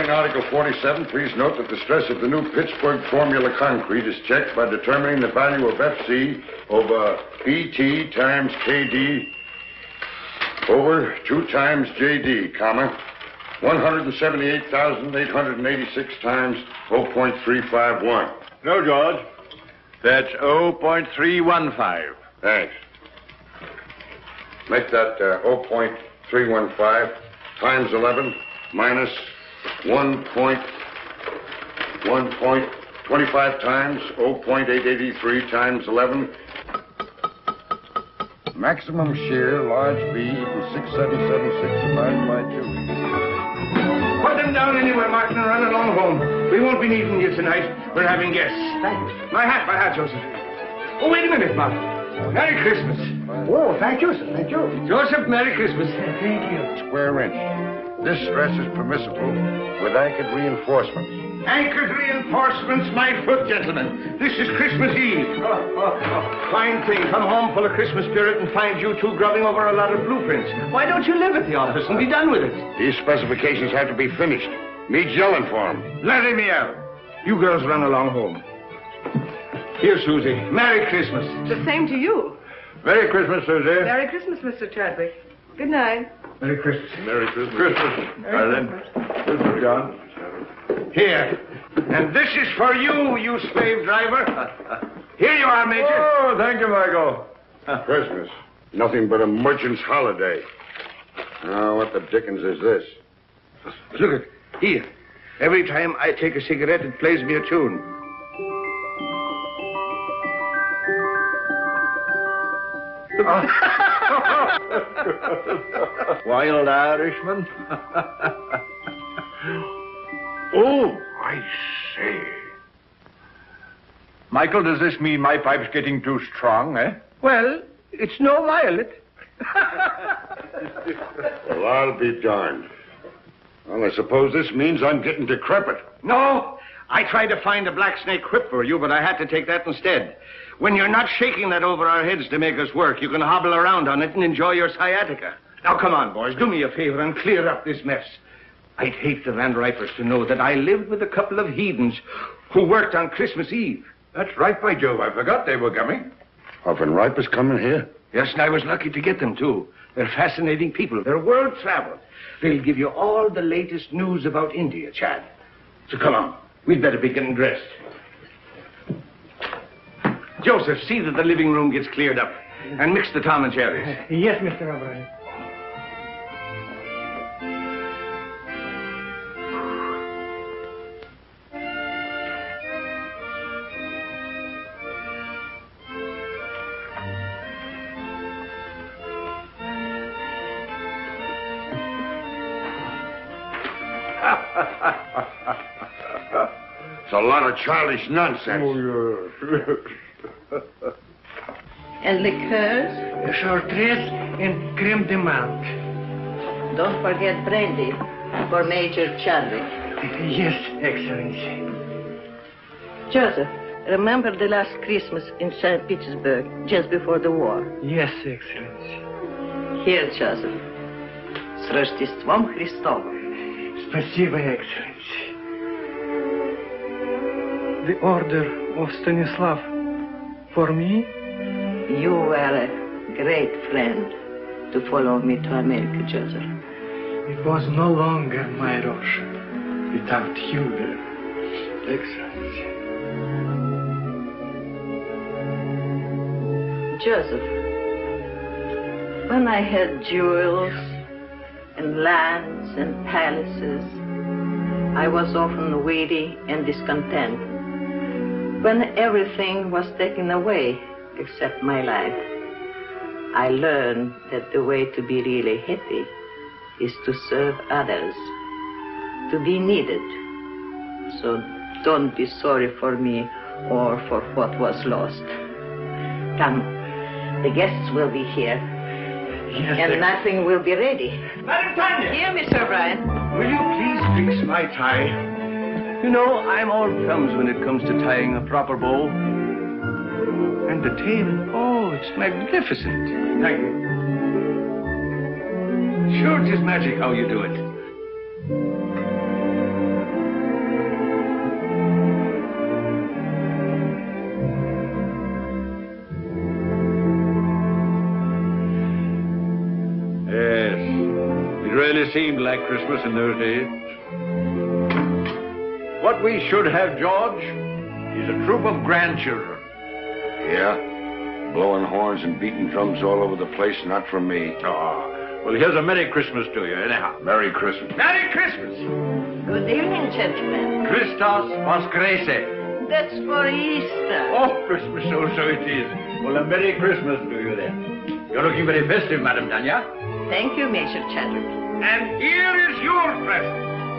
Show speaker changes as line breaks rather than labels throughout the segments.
Regarding Article 47, please note that the stress of the new Pittsburgh formula concrete is checked by determining the value of FC over BT times KD over 2 times JD, comma, 178,886 times 0.351.
No, George. That's 0.315.
Thanks. Make that 0.315 times 11 minus 1.25 times 0.883 times 11. Maximum shear, large B, equals 6776 divided by 2.
Put them down anywhere, Martin, and run along home. We won't be needing you tonight. We're having guests.
Thank you.
My hat, Joseph. Oh, wait a minute, Martin. Merry Christmas.
Oh, thank you, sir. Thank you.
Joseph, Merry Christmas.
Thank you.
Square inch. This stress is permissible with anchored reinforcements.
Anchored reinforcements, my foot, gentlemen. This is Christmas Eve. Fine thing. Come home full of Christmas spirit and find you two grubbing over a lot of blueprints. Why don't you live at the office and be done with it?
These specifications have to be finished. Meet yelling for them.
Let him yell. You girls run along home. Here, Susie. Merry Christmas.
The same to you.
Merry Christmas, Susie.
Merry Christmas, Mr. Chadwick. Good night.
Merry Christmas.
Merry Christmas.
Christmas. Christmas, John.
Here. And this is for you, you slave driver. Here you are, Major.
Oh, thank you, Michael.
Christmas. Nothing but a merchant's holiday. Now, what the dickens is this?
Look at here. Every time I take a cigarette, it plays me a tune.
Wild Irishman.
Oh, I say.
Michael, does this mean my pipe's getting too strong, eh?
Well, it's no violet.
Well, I'll be darned. Well, I suppose this means I'm getting decrepit.
No, I tried to find a black snake whip for you, but I had to take that instead. When you're not shaking that over our heads to make us work, you can hobble around on it and enjoy your sciatica. Now, come on, boys, do me a favor and clear up this mess. I'd hate the Van Ripers to know that I lived with a couple of heathens who worked on Christmas Eve.
That's right, by Jove. I forgot they were coming.
Van Ripers coming here?
Yes, and I was lucky to get them, too. They're fascinating people. They're world-traveled. They'll give you all the latest news about India, Chad. So come on. We'd better be getting dressed. Joseph, see that the living room gets cleared up. And mix the Tom and Jerry's.
Yes, Mr. O'Brien.
It's a lot of childish nonsense.
Oh, yes.
And liqueurs?
Chartreuse and creme de menthe.
Don't forget brandy for Major Chadwick.
Yes, Excellency.
Joseph, remember the last Christmas in St. Petersburg, just before the war?
Yes, Excellency.
Here, Joseph. С Рождеством Христовым.
Спасибо, Excellency. The order of Stanislav. For me?
You were a great friend to follow me to America, Joseph.
It was no longer my Russia without you there, Excellency.
Joseph, when I had jewels and lands and palaces, I was often weary and discontent. When everything was taken away except my life, I learned that the way to be really happy is to serve others, to be needed. So don't be sorry for me or for what was lost. Come, the guests will be here,
Yes,
and nothing will be ready.
Madam Tanya!
Here, Mr. O'Brien.
Will you please fix my tie? You know, I'm all thumbs when it comes to tying a proper bow. And the tail, oh, it's magnificent. Thank you. Sure, it is magic how you do it.
really seemed like Christmas in those days. What we should have, George, is a troop of grandchildren.
Yeah? Blowing horns and beating drums all over the place, not for me.
Well, here's a Merry Christmas to you, anyhow.
Merry Christmas.
Merry Christmas.
Good evening, gentlemen.
Christos Voskrese.
That's for Easter.
Oh, Christmas, so it is. Well, a Merry Christmas to you then. You're looking very festive, Madam Tanya.
Thank you, Major Chadwick.
And here is your present.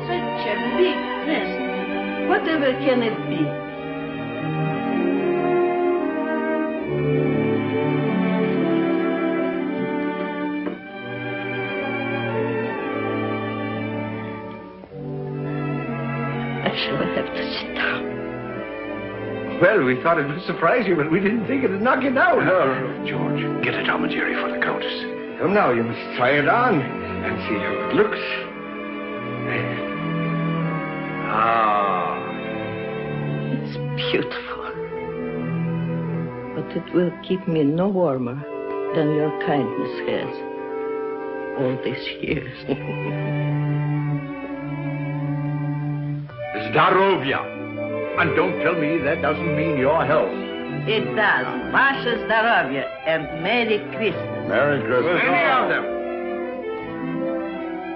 Such a big present. Whatever can it be? I shall have to sit down.
Well, we thought it would surprise you, but we didn't think it'd knock you down.
George, get a Tom and Jerry for the Countess. Come now, you must try it on and see how it looks.
It's beautiful. But it will keep me no warmer than your kindness has all these years.
Zdarovia. And don't tell me that doesn't mean your health.
It does. Vasha Zdarovya and Merry Christmas.
Merry Christmas.
Many of them.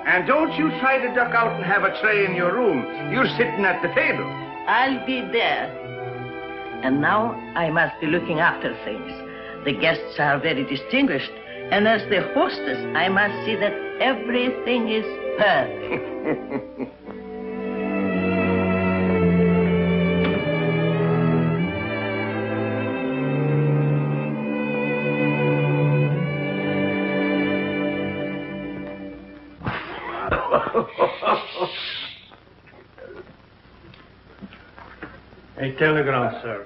And don't you try to duck out and have a tray in your room. You're sitting at the table.
I'll be there. And now I must be looking after things. The guests are very distinguished. And as the hostess, I must see that everything is perfect.
A telegram, sir.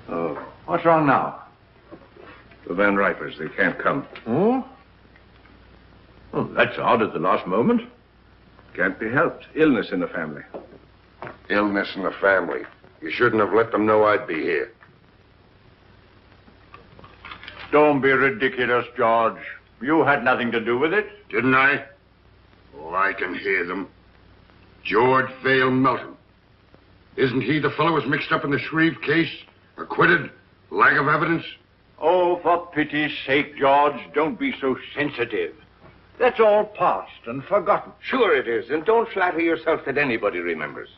Oh, what's wrong now?
The Van Ripers, they can't come.
Oh? Oh, that's odd at the last moment.
Can't be helped. Illness in the family.
Illness in the family. You shouldn't have let them know I'd be here.
Don't be ridiculous, George. You had nothing to do with it.
Didn't I? Oh, I can hear them. George Vale Melton. Isn't he the fellow who's mixed up in the Shreve case? Acquitted? Lack of evidence?
Oh, for pity's sake, George, don't be so sensitive. That's all past and forgotten.
Sure it is. And don't flatter yourself that anybody remembers.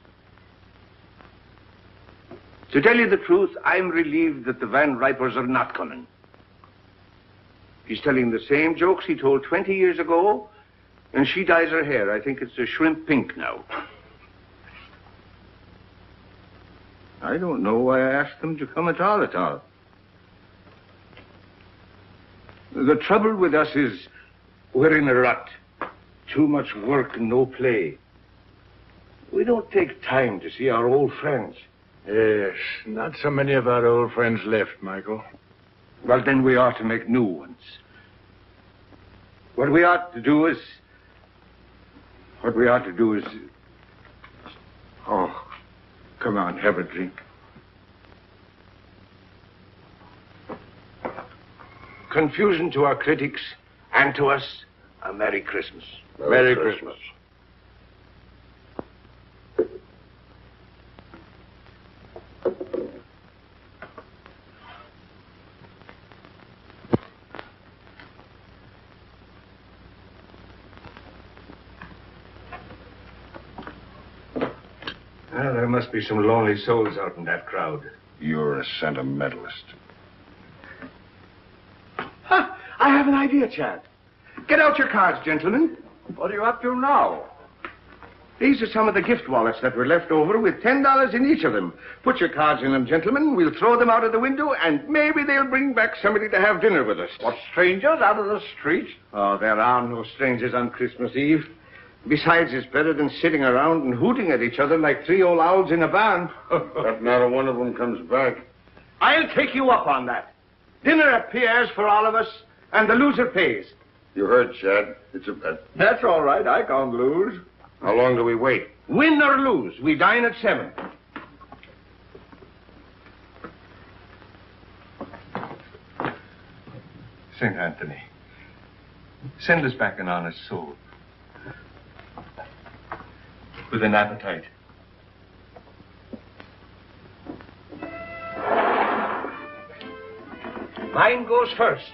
To tell you the truth, I'm relieved that the Van Ripers are not coming. He's telling the same jokes he told 20 years ago, and she dyes her hair. I think it's a shrimp pink now. I don't know why I asked them to come at all. The trouble with us is we're in a rut. Too much work and no play. We don't take time to see our old friends.
Yes, not so many of our old friends left, Michael.
Well, then we ought to make new ones. What we ought to do is... Oh, come on, have a drink. Confusion to our critics and to us, a Merry Christmas.
Merry Christmas.
Well, there must be some lonely souls out in that crowd.
You're a sentimentalist.
Huh, I have an idea, Chad. Get out your cards, gentlemen.
What are you up to now?
These are some of the gift wallets that were left over with $10 in each of them. Put your cards in them, gentlemen. We'll throw them out of the window, and maybe they'll bring back somebody to have dinner with us.
What, strangers out of the street?
Oh, there are no strangers on Christmas Eve. Besides, it's better than sitting around and hooting at each other like three old owls in a barn.
But not a one of them comes back.
I'll take you up on that. Dinner at Pierre's for all of us, and the loser pays.
You heard, Chad. It's a bet.
That's all right. I can't lose.
How long do we wait?
Win or lose, we dine at 7. St. Anthony, send us back an honest soul. With an appetite. Mine goes first.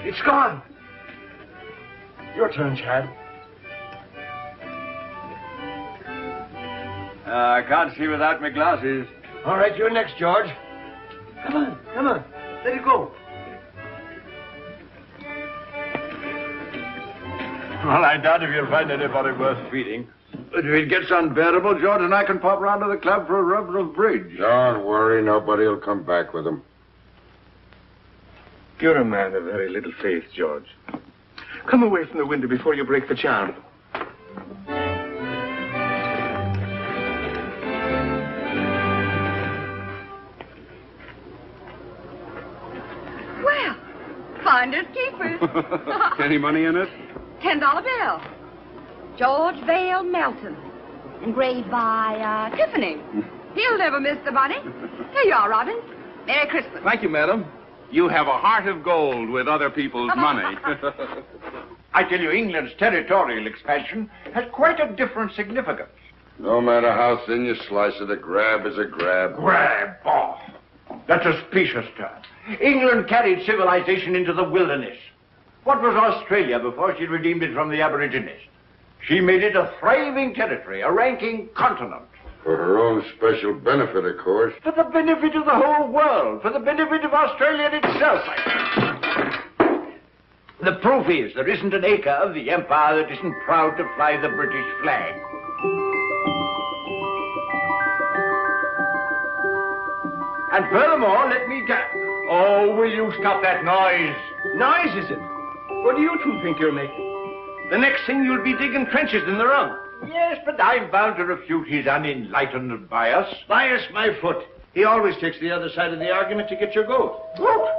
It's gone. Your turn, Chad.
I can't see without my glasses.
All right, you're next, George. Come on. Let it go.
Well, I doubt if you'll find anybody worth feeding. But if it gets unbearable, George and I can pop round to the club for a rub of bridge.
Don't worry, nobody will come back with him.
You're a man of very little faith, George. Come away from the window before you break the charm.
Well, finders keepers.
Any money in it?
$10 bill. George Vale Melton. Engraved by, Tiffany. He'll never miss the money. Here you are, Robin. Merry Christmas.
Thank you, madam. You have a heart of gold with other people's money.
I tell you, England's territorial expansion has quite a different significance.
No matter how thin you slice it, a grab is a grab.
Grab off. That's a specious term. England carried civilization into the wilderness. What was Australia before she redeemed it from the Aborigines? She made it a thriving territory, a ranking continent.
For her own special benefit, of course.
For the benefit of the whole world, for the benefit of Australia itself. The proof is there isn't an acre of the empire that isn't proud to fly the British flag. And furthermore, let me tell... Oh, will you stop that noise?
Noise, is it? What do you two think you're making? The next thing you'll be digging trenches in the rug.
Yes, but I'm bound to refute his unenlightened bias.
Bias my foot. He always takes the other side of the argument to get your goat.
What?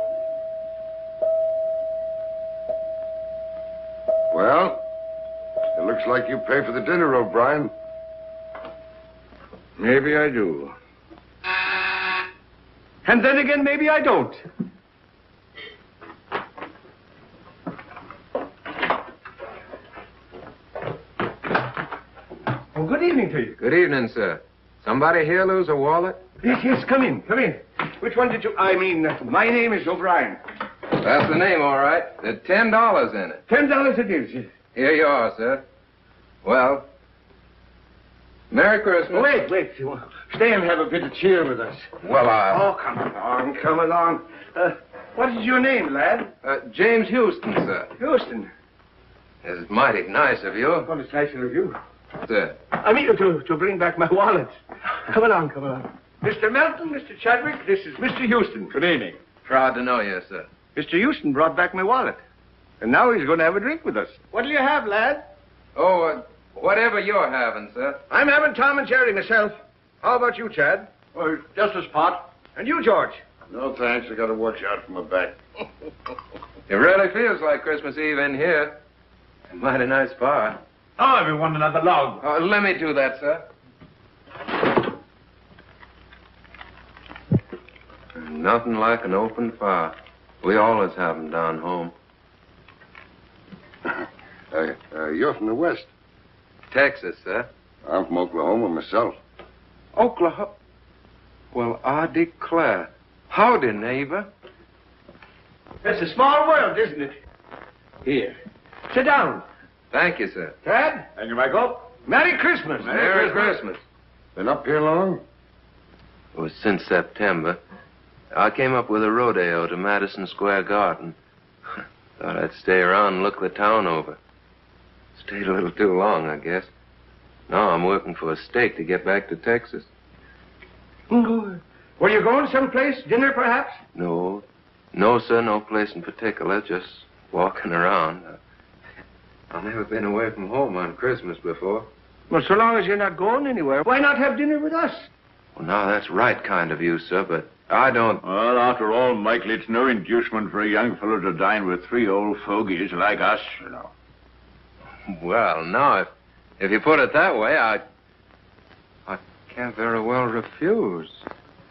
Well, it looks like you pay for the dinner, O'Brien.
Maybe I do. And then again, maybe I don't. Oh, good evening to you.
Good evening, sir. Somebody here lose a wallet?
Yes, come in. Which one did you... my name is O'Brien.
That's the name, all right. There's $10 in it.
$10 it is, yes.
Here you are, sir. Well, Merry Christmas.
Wait. Stay and have a bit of cheer with us.
Well,
Oh, come along. What is your name, lad?
James Houston, sir.
Houston.
It's mighty nice of you.
Well, it's nicer of you.
Sir.
I mean to bring back my wallet. Come along. Mr. Melton, Mr. Chadwick, this is Mr. Houston.
Good evening.
Proud to know you, sir.
Mr. Houston brought back my wallet. And now he's going to have a drink with us. What'll you have, lad?
Oh, whatever you're having, sir.
I'm having Tom and Jerry myself. How about you, Chad?
Well, just a spot.
And you, George?
No, thanks. I got to watch out for my back.
It really feels like Christmas Eve in here. A mighty nice fire.
Oh, everyone, another log.
Oh, let me do that, sir. Nothing like an open fire. We always have them down home.
You're from the West.
Texas, sir.
I'm from Oklahoma myself.
Oklahoma? Well, I declare. Howdy, neighbor.
It's a small world, isn't it? Here. Sit down.
Thank you, sir.
Chad?
Thank you, Michael.
Merry Christmas.
Merry Christmas.
Been up here long?
It was since September. I came up with a rodeo to Madison Square Garden. Thought I'd stay around and look the town over. Stayed a little too long, I guess. Now I'm working for a stake to get back to Texas.
Good. Were you going someplace? Dinner, perhaps?
No, sir, no place in particular. Just walking around. I've never been away from home on Christmas before.
Well, so long as you're not going anywhere, why not have dinner with us?
Well, now, that's right kind of you, sir, but I don't...
Well, after all, Michael, it's no inducement for a young fellow to dine with three old fogies like us, you know.
Well, now, if you put it that way, I can't very well refuse.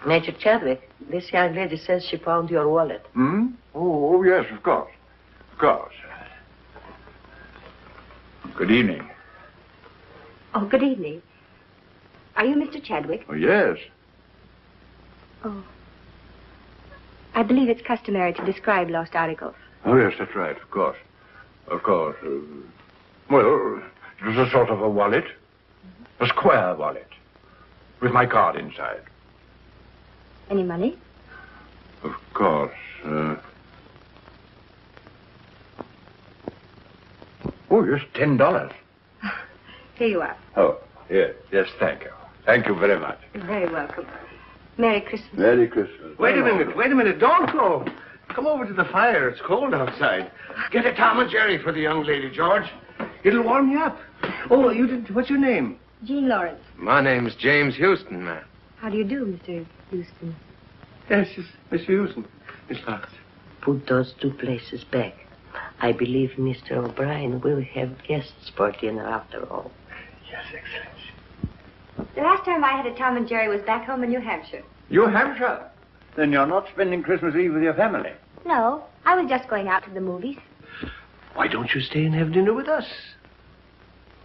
Major Chadwick, this young lady says she found your wallet.
Hmm? Oh, yes, of course. Of course. Good evening.
Oh, good evening. Are you Mr. Chadwick?
Oh, yes.
Oh. I believe it's customary to describe lost articles.
Oh, yes, that's right, of course. Of course. Well, it was a sort of a wallet. A square wallet. With my card inside.
Any money?
Of course. Oh, yes, $10.
Here you are.
Oh, yes, thank you. Thank you very much.
You're very welcome. Merry Christmas.
Merry Christmas.
Wait a minute. Don't go. Come over to the fire. It's cold outside. Get a Tom and Jerry for the young lady, George. It'll warm you up. Oh, you didn't. What's your name?
Jean Lawrence.
My name's James Houston, ma'am.
How do you do, Mr. Houston?
Yes, Miss Houston. Miss Lawrence.
Put those 2 places back. I believe Mr. O'Brien will have guests for dinner after all.
Yes, Excellency.
The last time I had a Tom and Jerry was back home in New Hampshire.
New Hampshire? Then you're not spending Christmas Eve with your family?
No, I was just going out to the movies.
Why don't you stay and have dinner with us?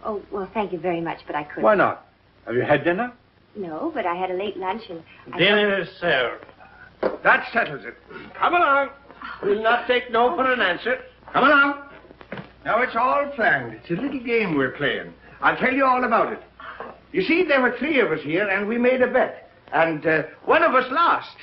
Oh, well, thank you very much, but I couldn't.
Why not? Have you had dinner?
No, but I had a late lunch and...
Dinner is served.
That settles it. Come along. We'll not take no for an answer. Come along. Now, it's all planned. It's a little game we're playing. I'll tell you all about it. You see, there were 3 of us here, and we made a bet. And one of us lost.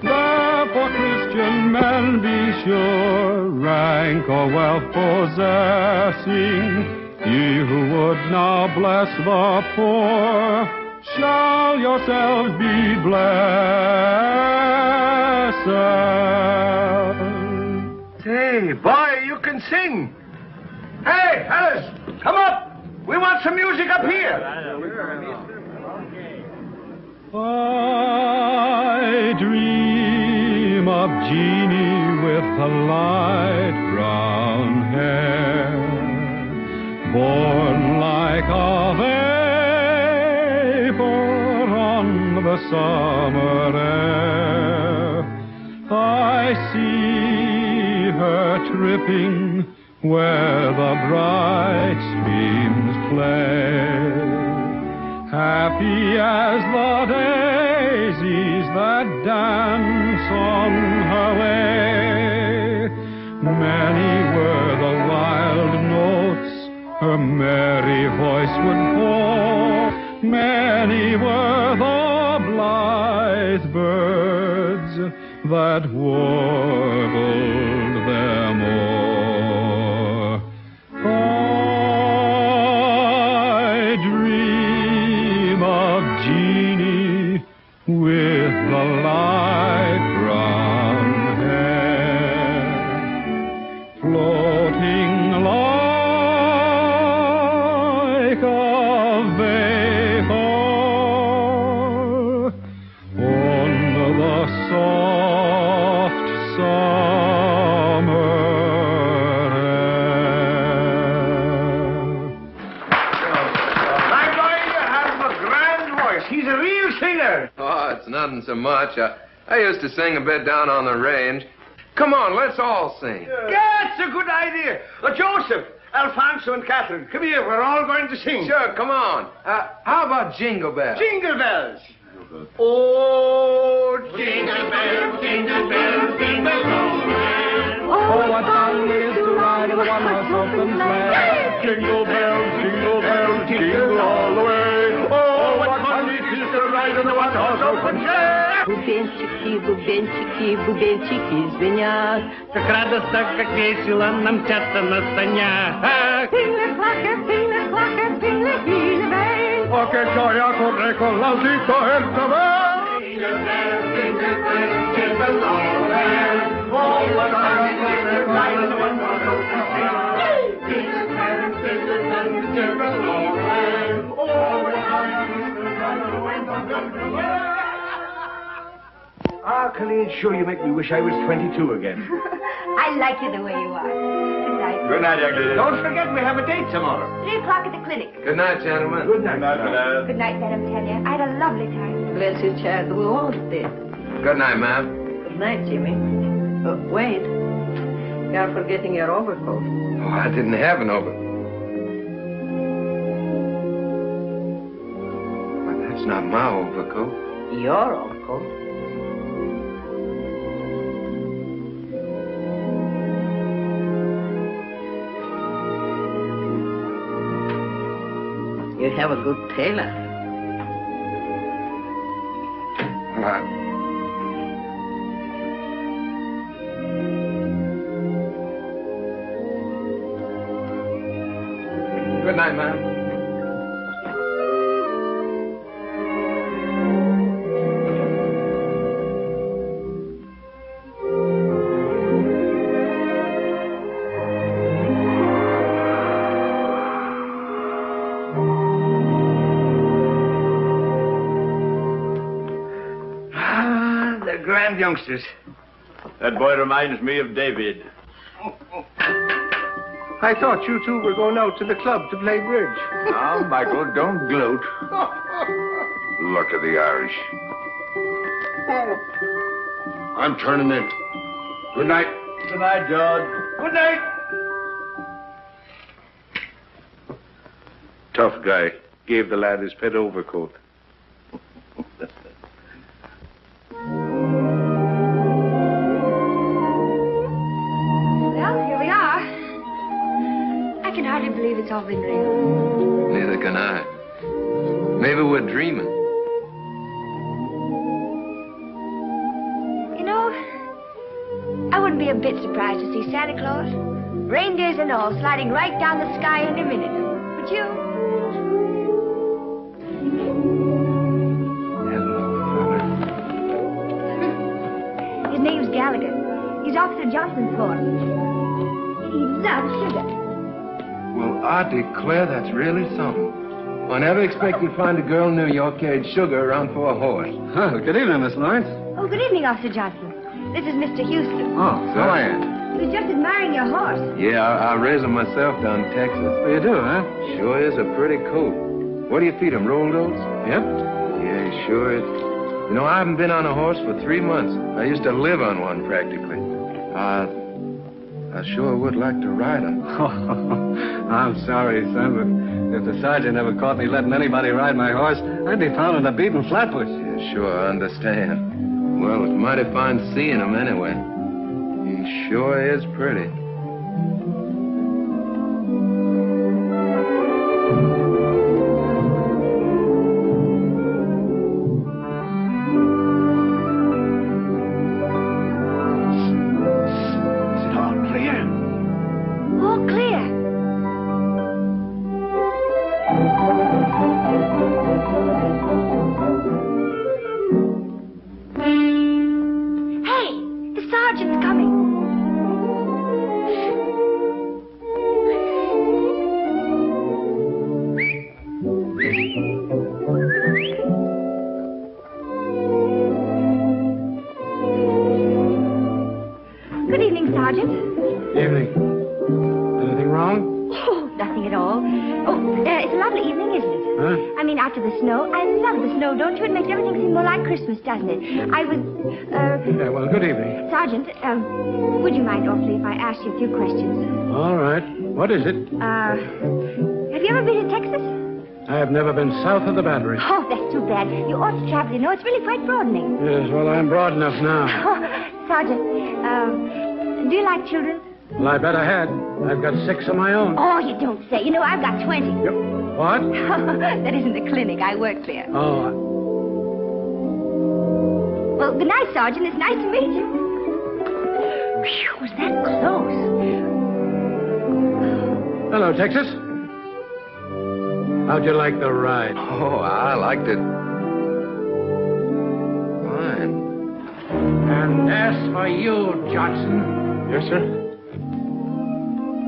Therefore, Christian men, be sure, rank or wealth possessing, ye who would now bless the poor, shall yourselves be blessed.
Hey, boy, you can sing. Hey, fellas, come up. We want some music up here.
I dream of Jeannie with the light brown hair, born like a vapor on the summer air. I see her tripping where the bright streams play, happy as the daisies that dance on her way. Many were the wild notes her merry voice would pour, many were the blithe birds that warbled them o'er. I dream of Jeannie with the light brown hair, floating like a vapor on the soft summer
My boy, you have a grand voice. He's a real singer.
Oh, it's nothing so much. I used to sing a bit down on the range. Come on, let's all sing.
Yeah, it's a good idea. Joseph, Alfonso, and Catherine, come here. We're all going to sing.
Sure, come on. How about Jingle Bells?
Jingle bells. Oh, jingle bells, jingle bells, jingle all the way.
Oh, what fun it is to ride in a one-horse open sleigh. Jingle bells, jingle bells, jingle all the way. Oh, what fun it is to ride in a one-horse open sleigh.
Бубенчики, бубенчики, бубенчики звенят.
Как радостно, как весело нам мчаться на санях.
Oh, che gioia corre con l'autito e il cavallo.
Jingle bells, jingle bells, jingle all the way. Oh, what fun it is to ride in a one-horse open sleigh. Jingle bells, jingle bells, jingle all the way. Ah, Colleen, sure you make me wish I was 22 again.
I like you the way you are. Good night.
Good night, young lady.
Don't forget, we have a date tomorrow.
3 o'clock at the clinic.
Good night, gentlemen.
Good night.
Good night, Madame Tanya. I had a lovely time.
Bless you, child. We all did.
Good night, ma'am.
Good night, Jimmy. Wait. You're forgetting your overcoat.
Oh, I didn't have an overcoat. But that's not my overcoat.
Your overcoat? You have a good tailor.
Good night, ma'am.
The grand youngsters.
That boy reminds me of David.
I thought you two were going out to the club to play bridge.
Now, Michael, don't gloat.
Luck of the Irish. I'm turning in. Good night.
Good night, George.
Good night. Tough guy. Gave the lad his pet overcoat.
Well, here we are. I can hardly believe it's all been real.
Neither can I. Maybe we're dreaming.
You know, I wouldn't be a bit surprised to see Santa Claus, reindeers and all, sliding right down the sky in a minute. Would you? His name's Gallagher. He's Officer Johnson's force. He loves sugar.
Well, I declare that's really something. I never expected to find a girl in New York carried sugar around for a horse.
Oh, good evening, Miss Lawrence.
Oh, good evening, Officer Johnson. This is Mr. Houston.
Oh,
So?
He was just admiring your horse.
Yeah, I raised him myself down in Texas.
So you do, huh?
Sure is a pretty coat. What do you feed him, rolled oats?
Yep.
Yeah, he sure is. You know, I haven't been on a horse for 3 months. I used to live on one practically. I sure would like to ride him.
I'm sorry, son, but if the sergeant ever caught me letting anybody ride my horse, I'd be found in a beaten flatbush.
Yeah, sure, I understand. Well, it's mighty fine seeing him anyway. He sure is pretty.
All clear. Hey, the sergeant's coming. Good evening, Sergeant.
Evening. Anything wrong?
Oh, nothing at all. Oh, it's a lovely evening, isn't it?
Huh?
I mean, after the snow. I love the snow, don't you? It makes everything seem more like Christmas, doesn't it? I was,
Yeah, well, good evening.
Sergeant, would you mind awfully if I asked you a few questions?
All right. What is it?
Have you ever been to Texas?
I have never been south of the Battery.
Oh, that's too bad. You ought to travel, you know. It's really quite broadening.
Yes, well, I'm broad enough now.
Oh, Sergeant, do you like children?
Well, I bet I had. I've got 6 of my own.
Oh, you don't say. You know, I've got 20.
Yep. What?
That isn't the clinic. I work there.
Oh,
Well, good night, Sergeant. It's nice to meet you. Phew, was that close?
hello, Texas. How'd you like the ride?
Oh, I liked it. Fine.
And as for you, Johnson. Yes, sir.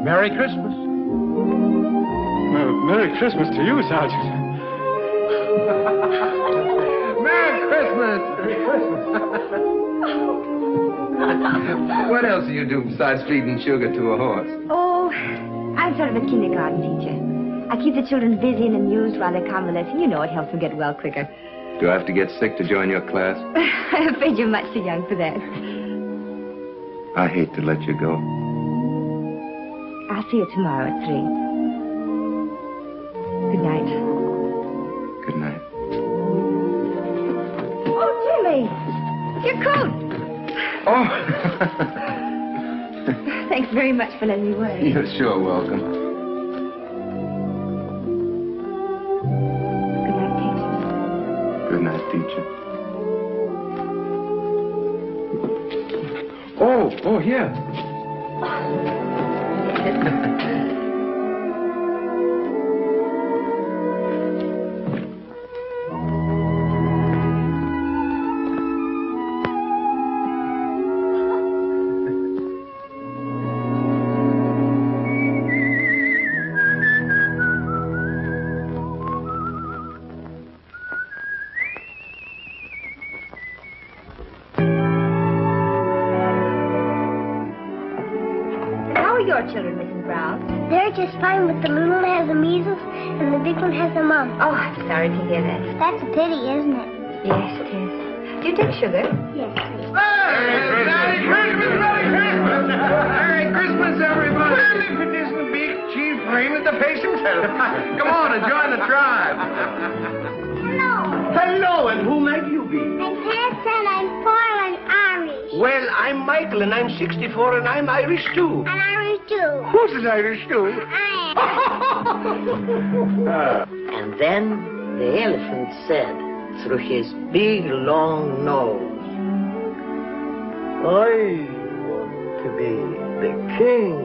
Merry Christmas. Well, Merry Christmas to you, Sergeant.
Merry
Christmas! What else do you do besides feeding sugar to a horse?
Oh, I'm sort of a kindergarten teacher. I keep the children busy and amused while they're convalescing. You know, it helps them get well quicker.
Do I have to get sick to join your class?
I'm afraid you're much too young for that.
I hate to let you go.
I'll see you tomorrow at 3. Good night.
Good night.
Oh, Jimmy! Your coat!
Oh!
Thanks very much for letting me wear it.
You're sure welcome.
Good night, teacher.
Good night, teacher. Oh, here.
Children, Mrs. Brown.
They're just fine, but the little one has the measles and the big one has the mumps.
Oh, I'm sorry to hear that.
That's a pity, isn't it?
Yes, it is. Do you take sugar?
Yes, please.
Merry Christmas! Merry Christmas! Merry Christmas, everybody! Well, if it isn't Big Chief Raymond the Face himself. Come on and join the tribe.
Hello.
Hello, and who might you be?
I'm Hanson, I'm 4 and Irish.
Well, I'm Michael, and I'm 64, and I'm Irish, too.
And Irish, too.
Who's an Irish, too?
I
And then the elephant said through his big, long nose, I want to be the king.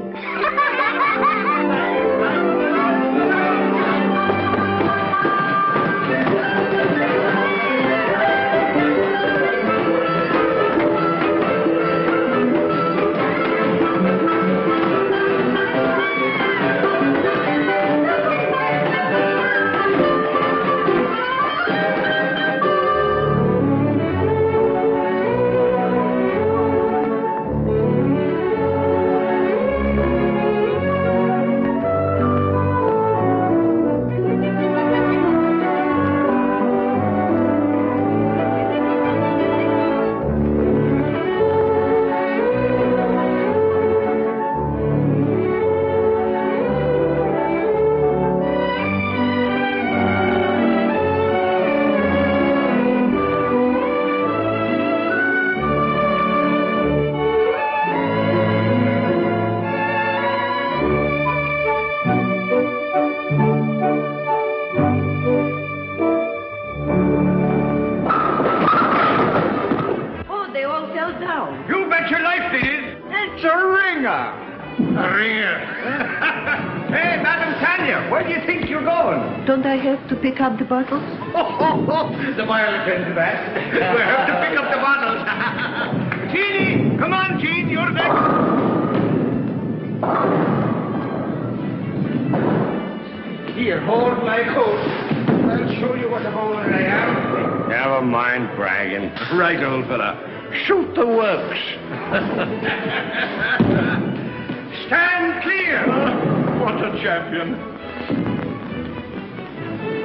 Don't I have to pick up the bottles?
The boy will attend to that. We have to pick up the bottles. Jeannie! Come on, Jean, you're next. Here, hold my coat. I'll show you what a bowler I am. Never mind bragging. Right, old fella. Shoot the works. Stand clear. What a champion.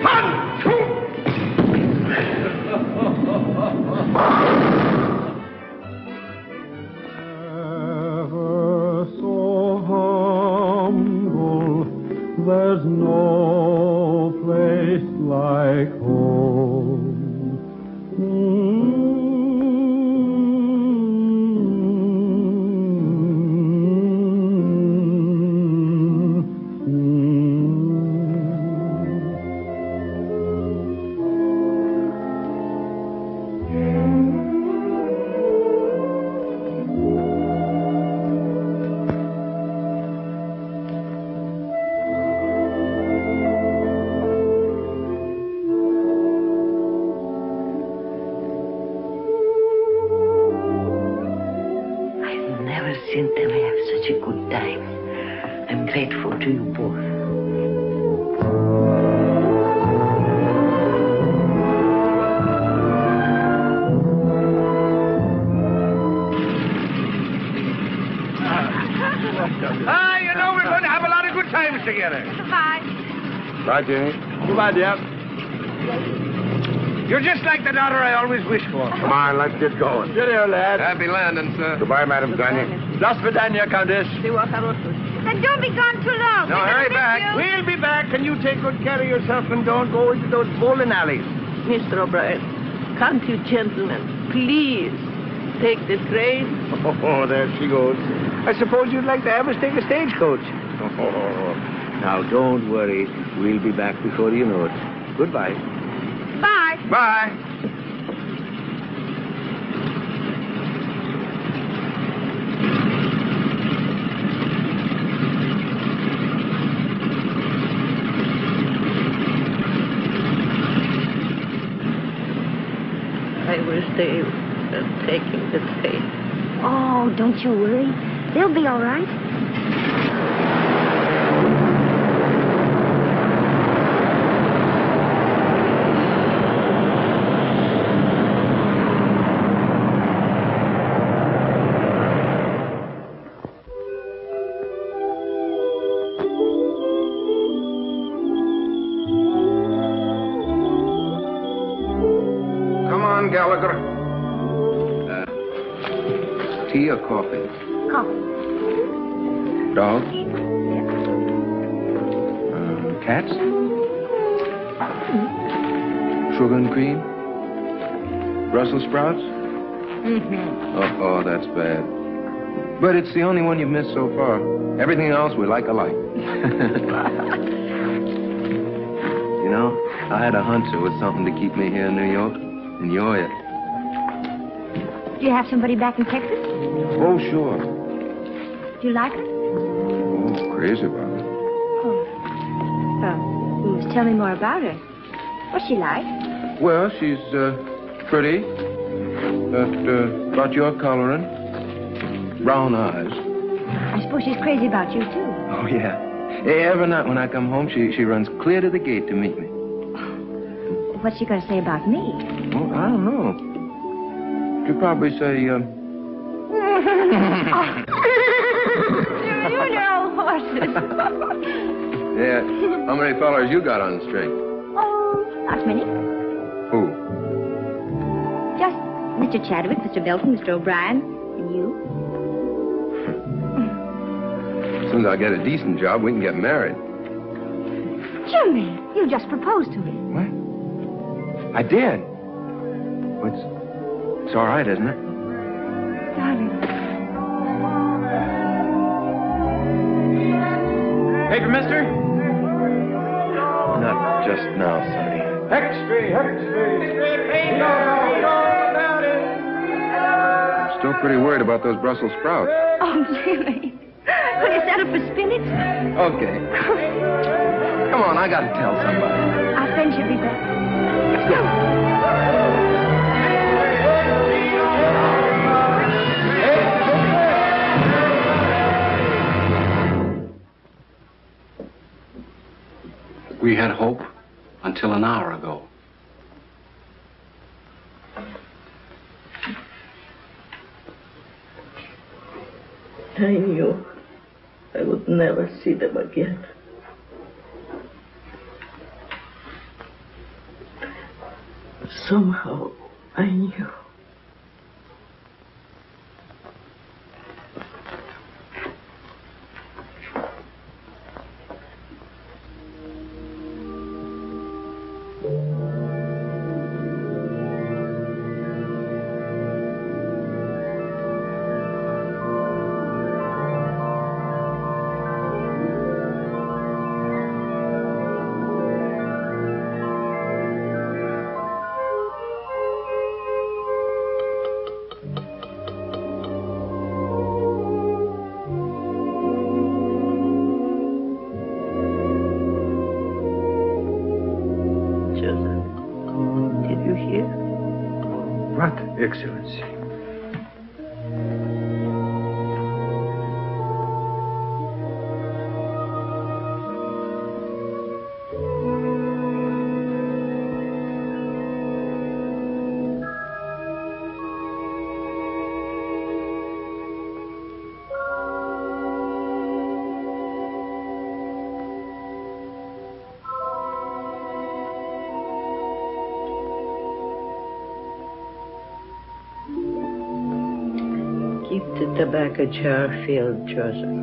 1, 2.
Ever so humble, there's no place like home.
Seen them have such a good time. I'm grateful to you both.
You know we're going to have a lot of good times together.
Bye.
Bye, Jenny.
Goodbye, dear. You're just like the daughter I always wished for.
Come on, let's get going.
Cheerio, lad.
Happy landing, sir.
Goodbye, Madam Tanya.
До свидания, Countess.
And don't be gone too long.
No,
We're gonna
hurry
miss
back.
you.
We'll be back, and you take good care of yourself and don't go into those bowling alleys.
Mr. O'Brien, can't you gentlemen please take the train?
Oh, there she goes. I suppose you'd like to have us take a stagecoach. Oh, now, don't worry. We'll be back before you know it. Goodbye.
Bye.
Bye.
I wish they were taking the train.
Oh, don't you worry. They'll be all right.
Come on, Gallagher.
Tea or coffee?
Coffee.
Dogs? Cats? Sugar and cream? Brussels sprouts?
Mm-hmm.
Oh, that's bad. But it's the only one you've missed so far. Everything else we like alike. You know, I had a hunch there was something to keep me here in New York. And you're it.
Do you have somebody back in Texas?
Oh, sure.
Do you like her?
Oh, crazy about it.
Well, tell me more about her. What's she like?
Well, she's pretty. About your coloring. Brown eyes.
I suppose she's crazy about you, too.
Oh, yeah. Every night when I come home, she runs clear to the gate to meet me.
What's she going to say about me?
Well, I don't know. She'll probably say,
You know horses.
yeah, how many fellers you got on the string?
Oh, not many.
Who?
Just Mr. Chadwick, Mr. Belton, Mr. O'Brien, and you.
As soon as I get a decent job, we can get married.
Jimmy, you just proposed to me.
What? I did. It's all right, isn't it?
Darling.
Paper, mister?
Not just now, Sonny. I'm still pretty worried about those Brussels sprouts.
Oh, Jimmy. Will you set up for spinach?
Okay. Come on, I gotta tell somebody.
Our friend should be back. Let's go.
We had hope until an hour ago.
I knew I would never see them again. Somehow, I knew. Did you hear?
What, Excellency?
Keep the tobacco jar filled, Joseph.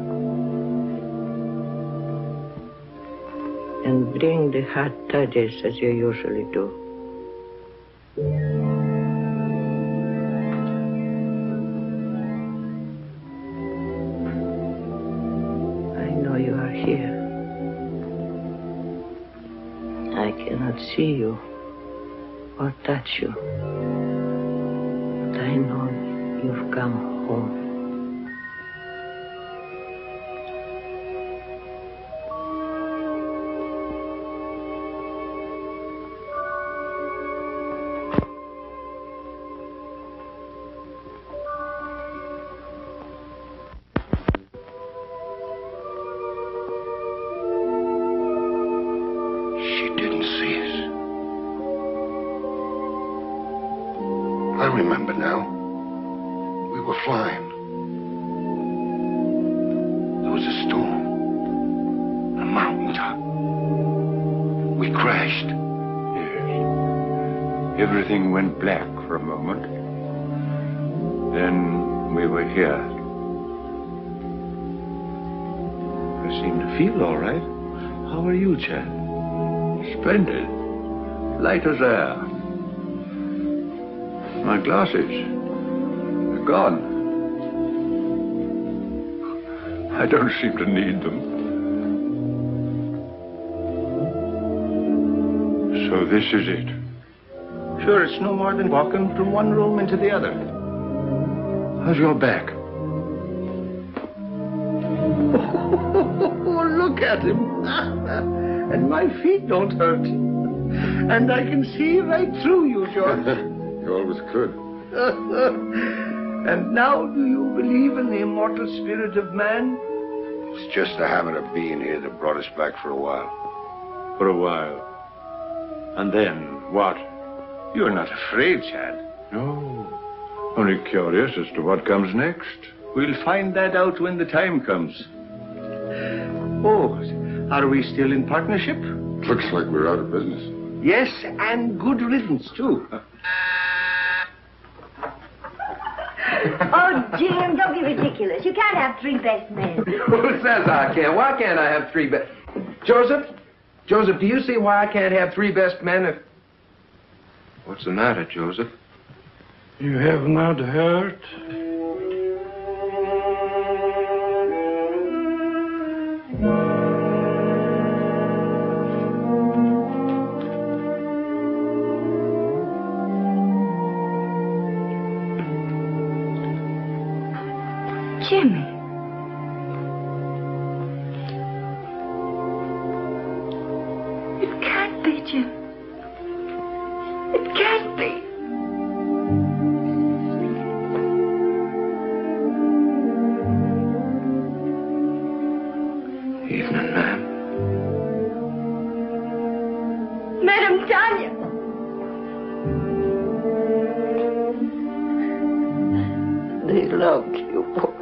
And bring the hot toddies as you usually do. I know you are here. I cannot see you or touch you. But I know you've come home.
She didn't see us. I remember now. We were flying. There was a storm. A mountaintop. We crashed.
Yes. Everything went black for a moment. Then we were here. I seem to feel all right. How are you, Chad? Splendid. Light as air. My glasses. They're gone. I don't seem to need them. So this is it. Sure, it's no more than walking from one room into the other. How's your back? Oh, look at him. And my feet don't hurt. And I can see right through you, George.
You always could.
And now do you believe in the immortal spirit of man?
It's just the habit of being here that brought us back for a while.
For a while. And then what? You're not afraid, Chad. No. Only curious as to what comes next. We'll find that out when the time comes. Oh, are we still in partnership?
Looks like we're out of business.
Yes, and good riddance, too.
Oh, Jim, don't be ridiculous. You can't have three best men.
Who says I can? Why can't I have three best... Joseph? Joseph, do you see why I can't have three best men if... What's the matter, Joseph?
You have not heard?
Jimmy. It can't be, Jim. It can't be.
Evening, ma'am.
Madam Tanya.
They love you both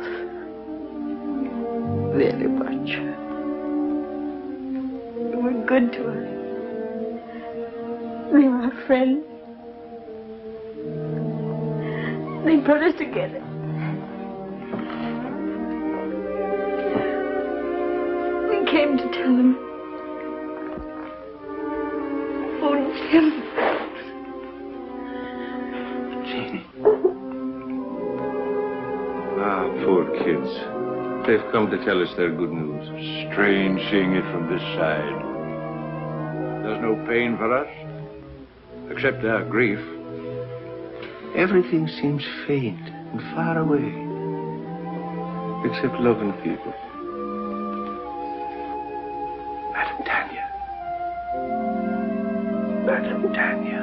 very much.
You were good to us. We were friends. They brought us together. We came to tell them. Oh, Jim.
Jeannie. Ah, poor kids. They've come to tell us their good news. Strange seeing it from this side. There's no pain for us, except our grief. Everything seems faint and far away, except loving people. Madam Tanya. Madam Tanya.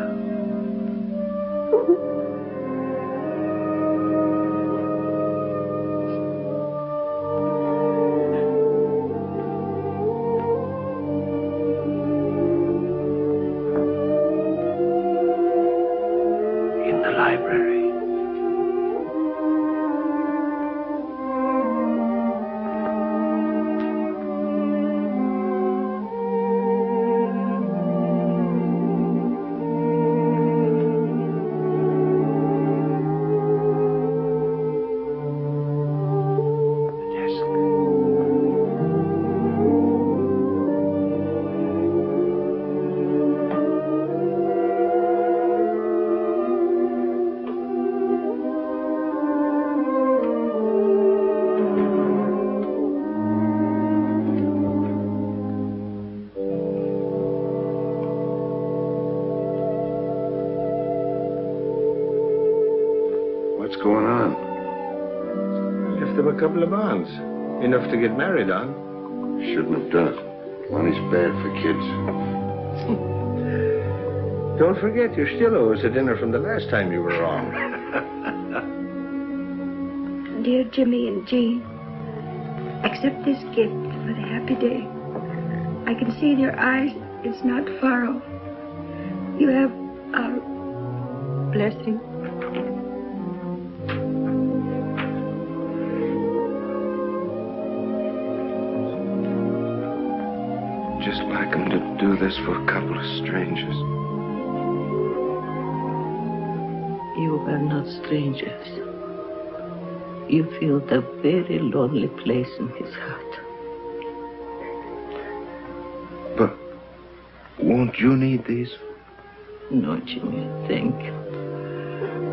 left him a couple of bonds. Enough to get married on.
Shouldn't have done it. Money's bad for kids.
Don't forget, you still owe us a dinner from the last time you were wrong.
Dear Jimmy and Jean, accept this gift for the happy day. I can see in your eyes it's not far off. You have our blessing.
Just like him to do this for a couple of strangers.
You are not strangers. You feel the very lonely place in his heart.
But won't you need these?
No, Jimmy, thank you.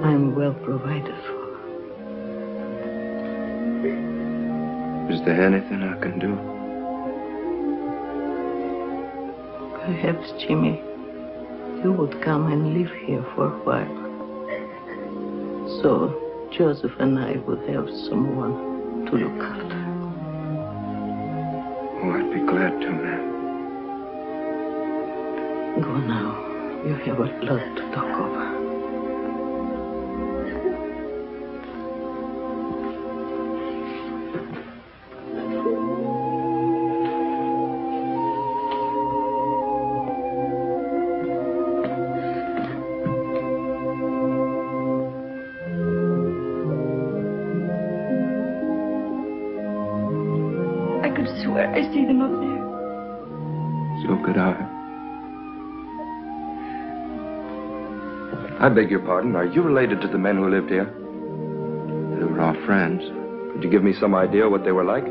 I'm well provided for.
Is there anything I can do?
Perhaps, Jimmy, you would come and live here for a while. So Joseph and I would have someone to look after.
Oh, I'd be glad to, ma'am.
Go now. You have a lot to talk over.
I could swear I see them up there.
So could I.
I beg your pardon. Are you related to the men who lived here?
They were our friends.
Could you give me some idea what they were like?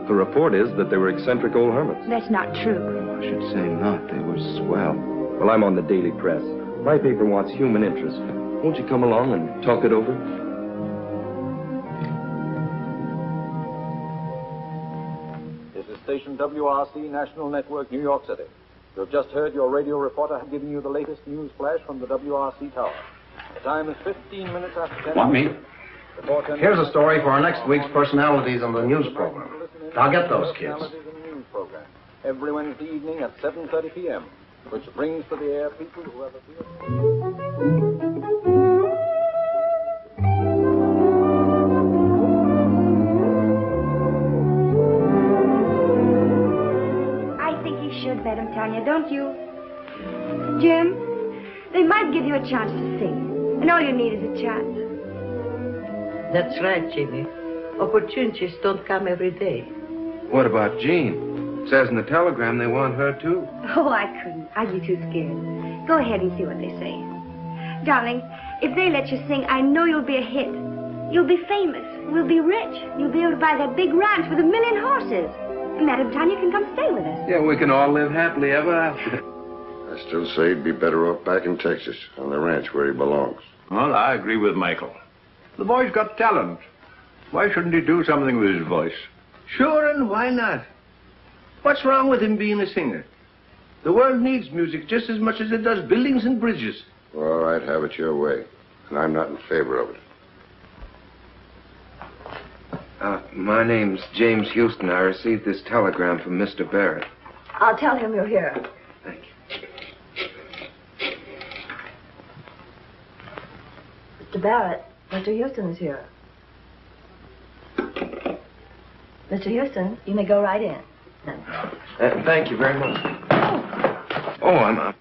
The report is that they were eccentric old hermits.
That's not true.
I should say not. They were swell.
Well, I'm on the Daily Press. My paper wants human interest. Won't you come along and talk it over?
This is station WRC National Network, New York City. You have just heard your radio reporter giving you the latest news flash from the WRC tower. The time is 15 minutes after 10.
Want me? Here's a story for our next week's personalities on the news program. I'll get those kids.
News program every Wednesday evening at 7:30 p.m., which brings to the air people who have appeared.
Should, Madam Tanya, don't you? Jim, they might give you a chance to sing, and all you need is a chance.
That's right, Jimmy. Opportunities don't come every day.
What about Jean? It says in the telegram they want her, too.
Oh, I couldn't. I'd be too scared. Go ahead and see what they say. Darling, if they let you sing, I know you'll be a hit. You'll be famous. We'll be rich. You'll be able to buy that big ranch with 1,000,000 horses. And Madam Tanya can come stay with us.
Yeah, we can all live happily ever after.
I still say he'd be better off back in Texas, on the ranch where he belongs.
Well, I agree with Michael. The boy's got talent. Why shouldn't he do something with his voice?
Sure, and why not? What's wrong with him being a singer? The world needs music just as much as it does buildings and bridges.
All right, have it your way. And I'm not in favor of it.
My name's James Houston. I received this telegram from Mr. Barrett.
I'll tell him you're here.
Thank you.
Mr. Barrett, Mr. Houston is here. Mr. Houston, you may go right in.
Thank you very much. Oh, I'm up.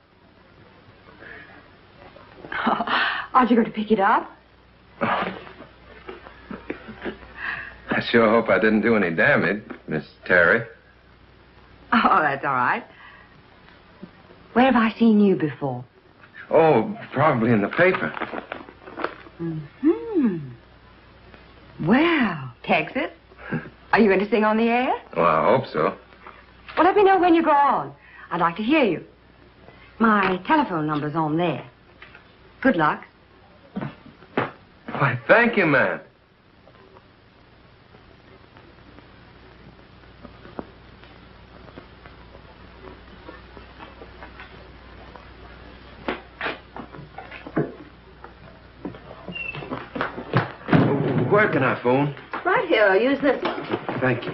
Aren't you going to pick it up?
I sure hope I didn't do any damage, Miss Terry.
Oh, that's all right. Where have I seen you before?
Oh, probably in the paper.
Mm-hmm. Well, Texas, are you going to sing on the air?
Well, I hope so.
Well, let me know when you go on. I'd like to hear you. My telephone number's on there. Good luck.
Why, thank you, ma'am. Where can I phone?
Right here. Use this one.
Thank you.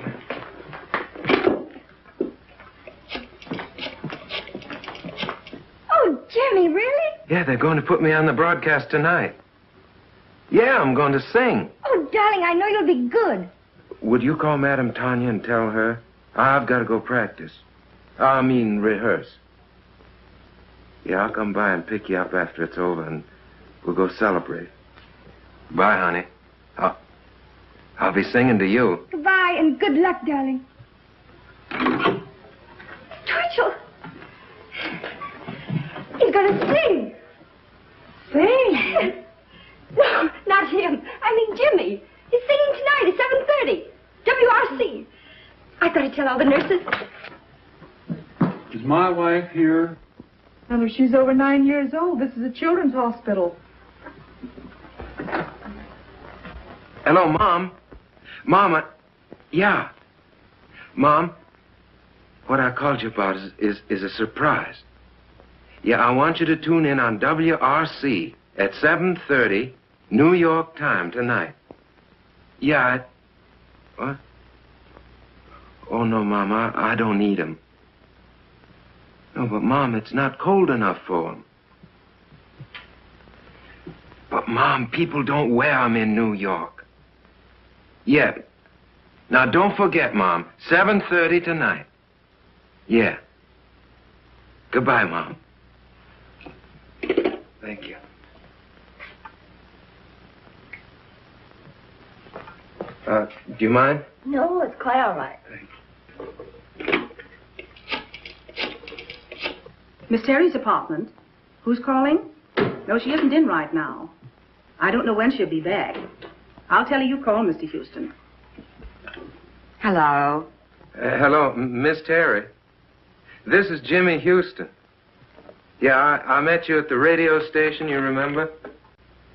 Oh, Jimmy, really?
Yeah, they're going to put me on the broadcast tonight. Yeah, I'm going to sing.
Oh, darling, I know you'll be good.
Would you call Madame Tanya and tell her? I've got to go practice. I mean, rehearse. Yeah, I'll come by and pick you up after it's over, and we'll go celebrate. Bye, honey. I'll be singing to you.
Goodbye, and good luck, darling. Twitchell! He's going to sing. Sing? No, not him. I mean Jimmy. He's singing tonight at 7:30. WRC. I've got to tell all the nurses.
Is my wife here?
Mother, she's over 9 years old. This is a children's hospital.
Hello, Mom. Mama. Yeah. Mom, what I called you about is a surprise. Yeah, I want you to tune in on WRC at 7:30, New York time tonight. Yeah, what? Oh, no, Mom, I don't need 'em. No, but, Mom, it's not cold enough for 'em. But, Mom, people don't wear 'em in New York. Yeah. Now, don't forget, Mom, 7:30 tonight. Yeah. Goodbye, Mom. Thank you. Do you mind?
No, it's quite all right.
Miss Terry's apartment. Who's calling? No, she isn't in right now. I don't know when she'll be back. I'll tell her you called, Mr. Houston.
Hello.
Hello, Miss Terry. This is Jimmy Houston. Yeah, I met you at the radio station, you remember?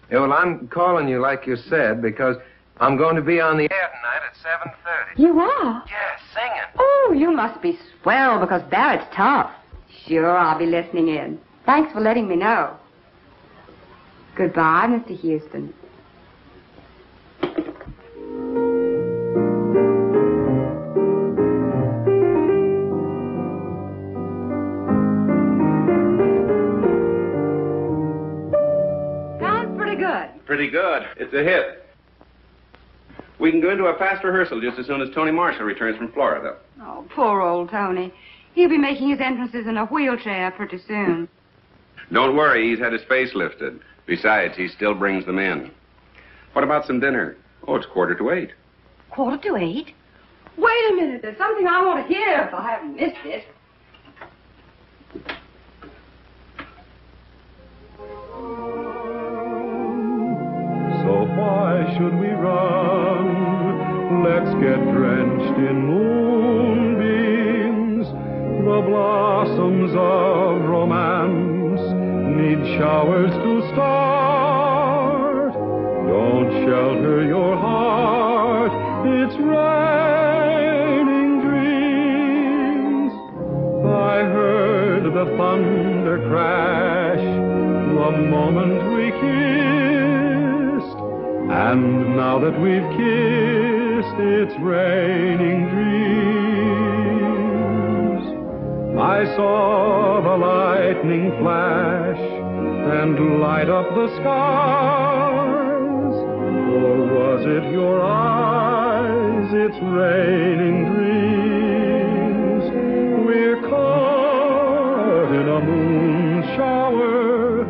Yeah, well, I'm calling you like you said because I'm going to be on the air tonight at 7:30.
You are?
Yeah, singing.
Oh, you must be swell because Barrett's tough. Sure, I'll be listening in. Thanks for letting me know. Goodbye, Mr. Houston. Sounds pretty good.
Pretty good. It's a hit. We can go into a fast rehearsal just as soon as Tony Marshall returns from Florida.
Oh, poor old Tony. He'll be making his entrances in a wheelchair pretty soon.
Don't worry, he's had his face lifted. Besides, he still brings them in. What about some dinner? Oh, it's 7:45.
7:45? Wait a minute. There's something I want to hear if I haven't missed it.
So why should we run? Let's get drenched in moonbeams. The blossoms of romance need showers to start. Don't shelter your heart, it's raining dreams. I heard the thunder crash the moment we kissed, and now that we've kissed, it's raining dreams. I saw the lightning flash and light up the skies, or was it your eyes? It's raining dreams. We're caught in a moon shower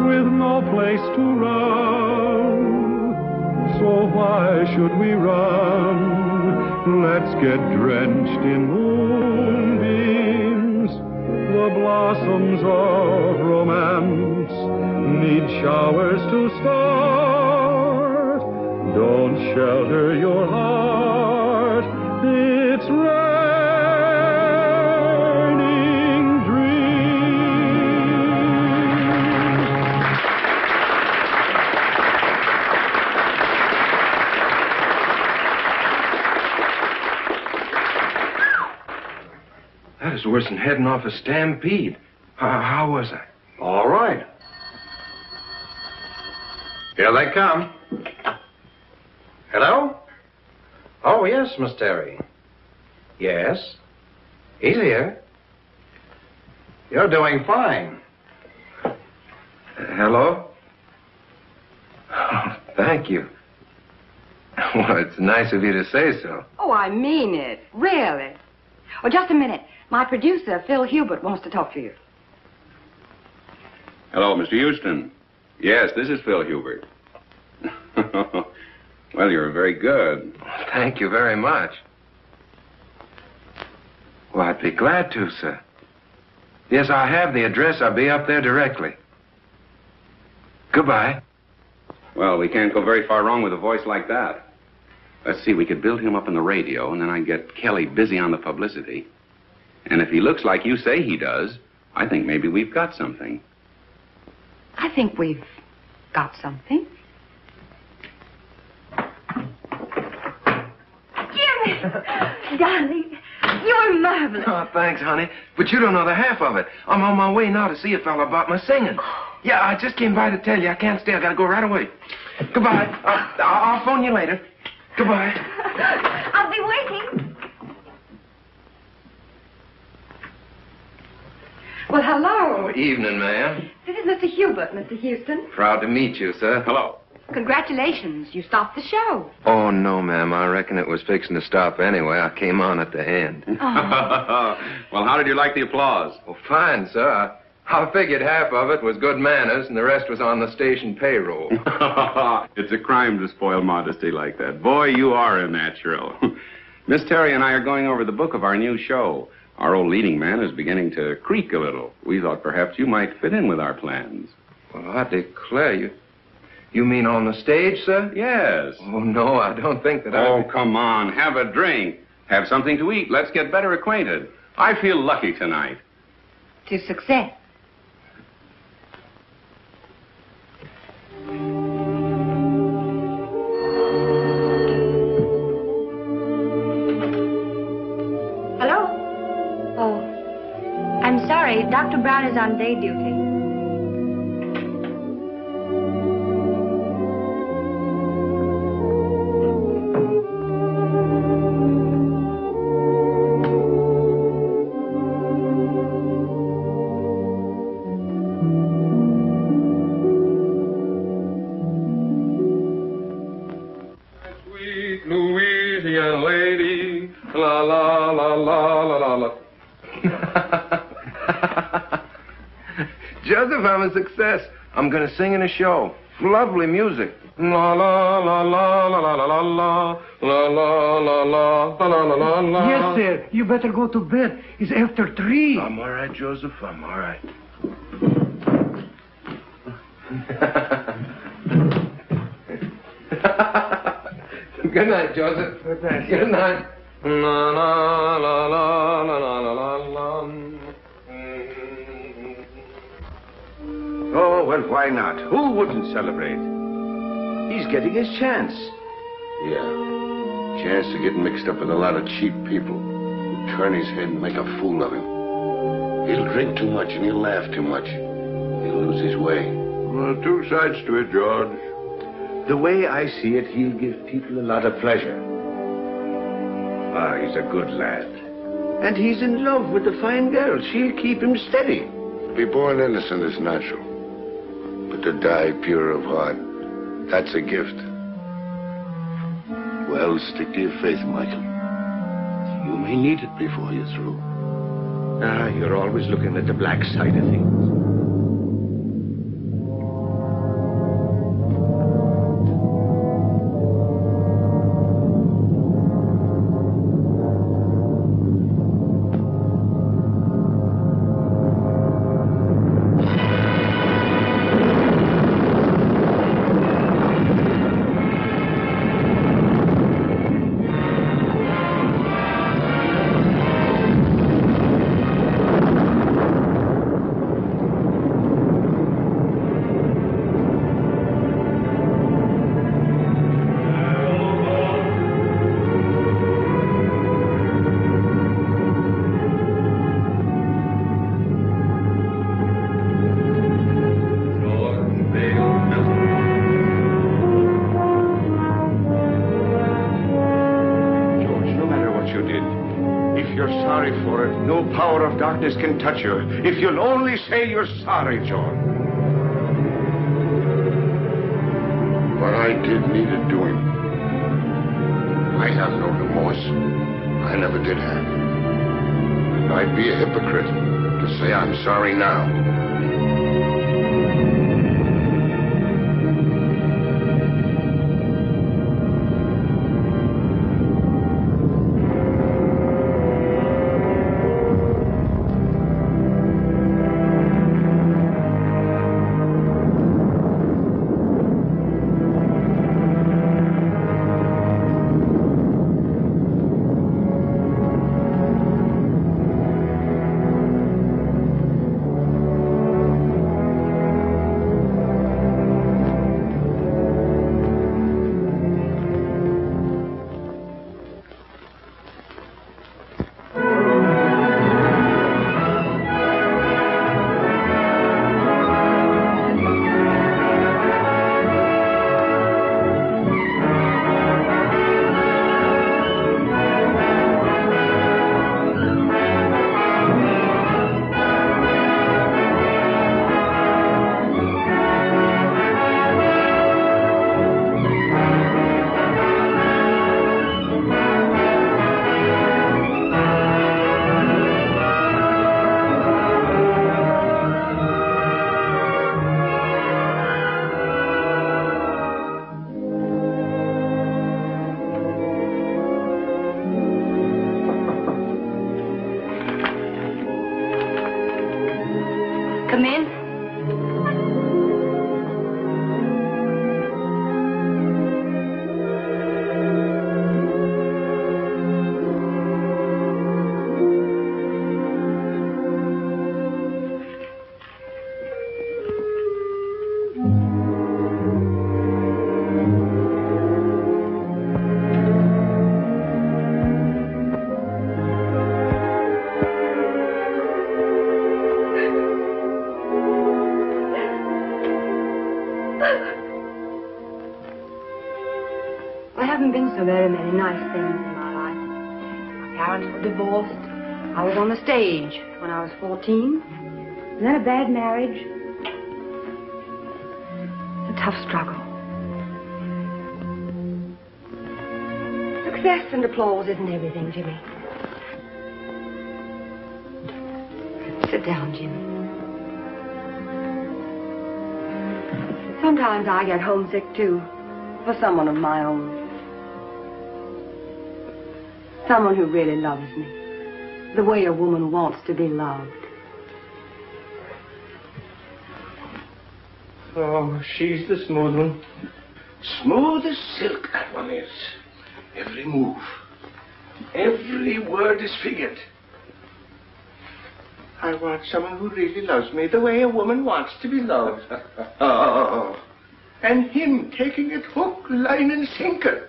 with no place to run. So why should we run? Let's get drenched in moonbeams. The blossoms of romance need showers to start. Don't shelter your heart, it's raining dreams.
That is worse than heading off a stampede. How was I?
All right. Here they come. Hello? Oh, yes, Miss Terry. Yes. He's here. You're doing fine.
Hello? Oh, thank you. Well, it's nice of you to say so.
Oh, I mean it. Really. Oh, just a minute. My producer, Phil Hubert, wants to talk to you.
Hello, Mr. Houston. Yes, this is Phil Hubert. Well, you're very good.
Thank you very much. Well, I'd be glad to, sir. Yes, I have the address. I'll be up there directly. Goodbye.
Well, we can't go very far wrong with a voice like that. Let's see, we could build him up in the radio, and then I'd get Kelly busy on the publicity. And if he looks like you say he does, I think maybe we've got something.
I think we've got something.
Jimmy! Darling, you are marvelous.
Oh, thanks, honey. But you don't know the half of it. I'm on my way now to see a fella about my singing. Yeah, I just came by to tell you I can't stay. I gotta go right away. Goodbye. I'll phone you later. Goodbye.
I'll be waiting.
Well, hello.
Oh, evening, ma'am.
This is Mr. Hubert, Mr. Houston.
Proud to meet you, sir.
Hello.
Congratulations. You stopped the show.
Oh, no, ma'am. I reckon it was fixing to stop anyway. I came on at the end.
Well, how did you like the applause?
Oh, fine, sir. I figured half of it was good manners and the rest was on the station payroll.
It's a crime to spoil modesty like that. Boy, you are a natural. Miss Terry and I are going over the book of our new show. Our old leading man is beginning to creak a little. We thought perhaps you might fit in with our plans.
Well, I declare you. You mean on the stage, sir?
Yes.
Oh, no, I don't think that
Oh, come on. Have a drink. Have something to eat. Let's get better acquainted. I feel lucky tonight.
To success.
Hello? Oh, I'm sorry. Dr. Brown is on day duty.
Sweet Louisiana lady, la la la la la la la.
Joseph, I'm a success. I'm going to sing in a show. Lovely music. La la la la la la la la la la la la la la la la.
Yes, sir. You better go to bed. It's after 3.
I'm all right, Joseph. I'm all right. Good night, Joseph. Good night. Good night. La la la la la la la la.
Oh, well, why not? Who wouldn't celebrate? He's getting his chance.
Yeah. Chance to get mixed up with a lot of cheap people who turn his head and make a fool of him. He'll drink too much and he'll laugh too much. He'll lose his way.
Well, two sides to it, George.
The way I see it, he'll give people a lot of pleasure. Ah, he's a good lad. And he's in love with a fine girl. She'll keep him steady.
To be born innocent is natural. But to die pure of heart, that's a gift. Well, stick to your faith, Michael. You may need it before you're through.
Ah, you're always looking at the black side of things. you're sorry for it, no power of darkness can touch you. If you'll only say you're sorry, John.
What I did needed doing. I have no remorse. I never did have. And I'd be a hypocrite to say I'm sorry now.
Come in.
There haven't been so very many nice things in my life. My parents were divorced. I was on the stage when I was 14. And then a bad marriage. It's a tough struggle. Success and applause isn't everything, Jimmy. Sit down, Jimmy. Sometimes I get homesick, too, for someone of my own. Someone who really loves me, the way a woman wants to be loved.
Oh, she's the smooth one. Smooth as silk, that one is. Every move, every word is figured. I want someone who really loves me the way a woman wants to be loved. Oh, and him taking it hook, line, and sinker.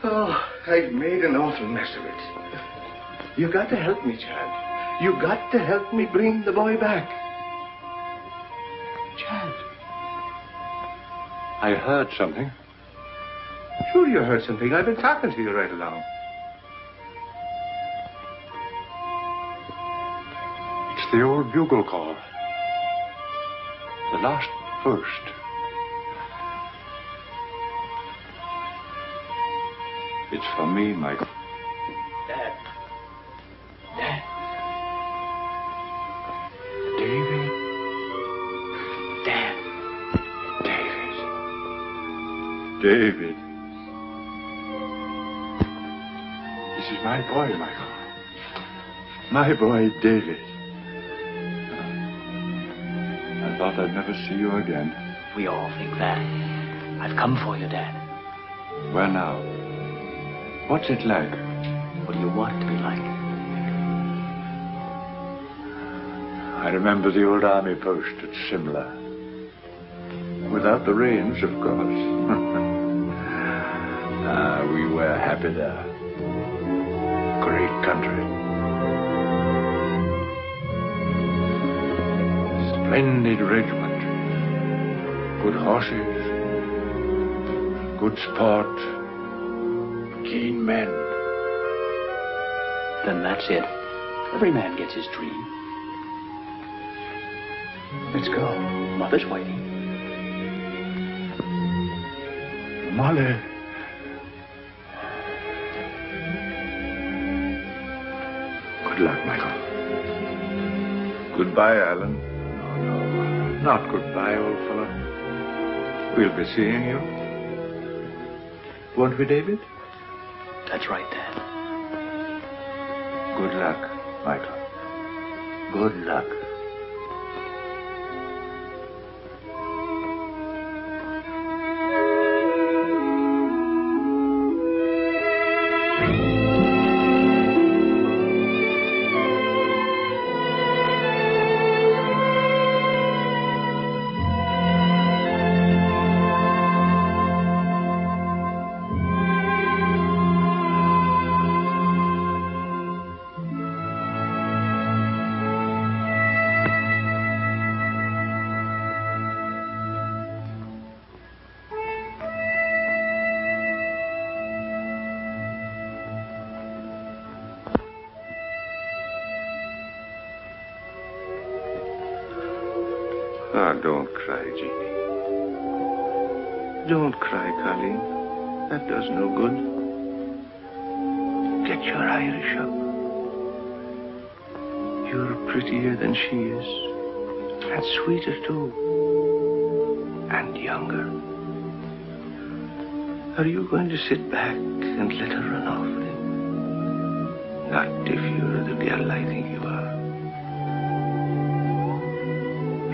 Oh, I've made an awful mess of it. You got to help me, Chad. You got to help me bring the boy back. Chad.
I heard something.
Sure you heard something. I've been talking to you right along.
It's the old bugle call. The last burst. It's for me, Michael.
Dad. Dad.
David.
Dad.
David. This is my boy, Michael. My boy, David. I thought I'd never see you again.
We all think that. I've come for you, Dad.
Where now? What's it like?
What do you want it to be like?
I remember the old army post at Simla. Without the rains, of course. We were happy there. Great country. Splendid regiment. Good horses. Good sport. Keen men.
then that's it. Every man gets his dream. Let's go. Mother's waiting.
Molly. Good luck, Michael. Goodbye, Alan. No, not goodbye, old fellow. We'll be seeing you. Won't we, David?
That's right, Dad.
Good luck, Michael. Good luck.
Ah, don't cry, Jeannie. Don't cry, Colleen. That does no good. Get your Irish up. You're prettier than she is. And sweeter, too. And younger. Are you going to sit back and let her run off with him? Not if you're the girl I think you are.